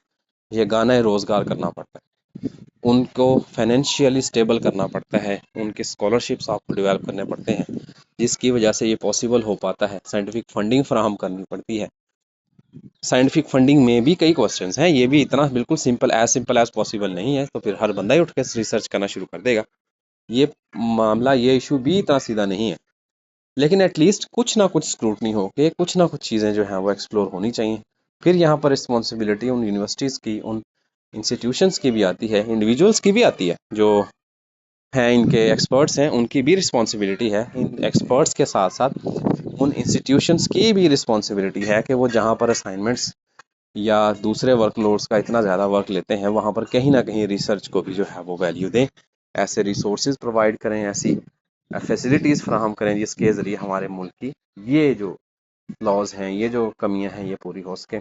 ये गाना रोज़गार करना पड़ता है, उनको फाइनेंशियली स्टेबल करना पड़ता है, उनके स्कॉलरशिप्स आपको डेवलप करने पड़ते हैं, जिसकी वजह से ये पॉसिबल हो पाता है। साइंटिफिक फंडिंग फराहम करनी पड़ती है। साइंटिफिक फंडिंग में भी कई क्वेश्चंस हैं, ये भी इतना बिल्कुल सिंपल एज पॉसिबल नहीं है, तो फिर हर बंदा ही उठ के रिसर्च करना शुरू कर देगा। ये मामला, ये इशू भी इतना सीधा नहीं है, लेकिन एटलीस्ट कुछ ना कुछ स्क्रूटनी हो के कुछ ना कुछ चीज़ें जो हैं वो एक्सप्लोर होनी चाहिए। फिर यहाँ पर रिस्पॉन्सिबिलिटी उन यूनिवर्सिटीज़ की, उन इंस्टीट्यूशंस की भी आती है, इंडिविजुअल्स की भी आती है, जो हैं इनके एक्सपर्ट्स हैं उनकी भी रिस्पॉन्सिबिलिटी है। इन एक्सपर्ट्स के साथ साथ उन इंस्टीट्यूशंस की भी रिस्पॉन्सिबिलिटी है कि वो जहाँ पर असाइनमेंट्स या दूसरे वर्कलोड्स का इतना ज़्यादा वर्क लेते हैं वहाँ पर कहीं ना कहीं रिसर्च को भी जो है वो वैल्यू दें, ऐसे रिसोर्सेज प्रोवाइड करें, ऐसी फैसिलिटीज़ फ्राहम करें जिसके ज़रिए हमारे मुल्क की ये जो लॉज हैं, ये जो कमियां हैं, ये पूरी हो सकें।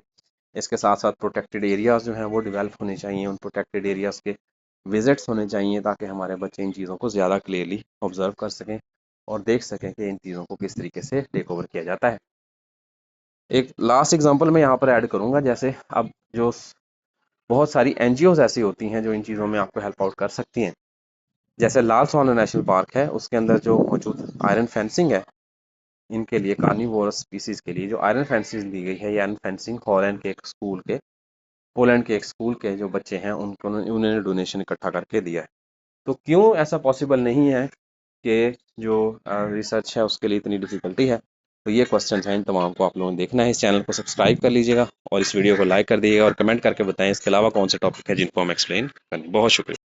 इसके साथ साथ प्रोटेक्टेड एरियाज़ जो हैं वो डेवलप होने चाहिए। उन प्रोटेक्टेड एरियाज़ के विजिट्स होने चाहिए ताकि हमारे बच्चे इन चीज़ों को ज़्यादा क्लियरली ऑब्जर्व कर सकें और देख सकें कि इन चीज़ों को किस तरीके से टेक ओवर किया जाता है। एक लास्ट एग्जांपल मैं यहाँ पर ऐड करूँगा, जैसे अब जो बहुत सारी एनजीओज ऐसी होती हैं जो इन चीज़ों में आपको हेल्प आउट कर सकती हैं। जैसे लाल स्वाना नेशनल पार्क है, उसके अंदर जो मौजूद आयरन फेंसिंग है, इनके लिए कार्निवोरस स्पीसीज के लिए जो आयरन फेंसिंग दी गई है, ये आयरन फेंसिंग पोलैंड के एक स्कूल के जो बच्चे हैं उनको उन्होंने डोनेशन इकट्ठा करके दिया है। तो क्यों ऐसा पॉसिबल नहीं है कि जो रिसर्च है उसके लिए इतनी डिफिकल्टी है? तो ये क्वेश्चन हैं, इन तमाम को आप लोगों ने देखना है। इस चैनल को सब्सक्राइब कर लीजिएगा और इस वीडियो को लाइक कर दीजिएगा और कमेंट करके बताएं इसके अलावा कौन से टॉपिक है जिनको हम एक्सप्लेन करें। बहुत शुक्रिया।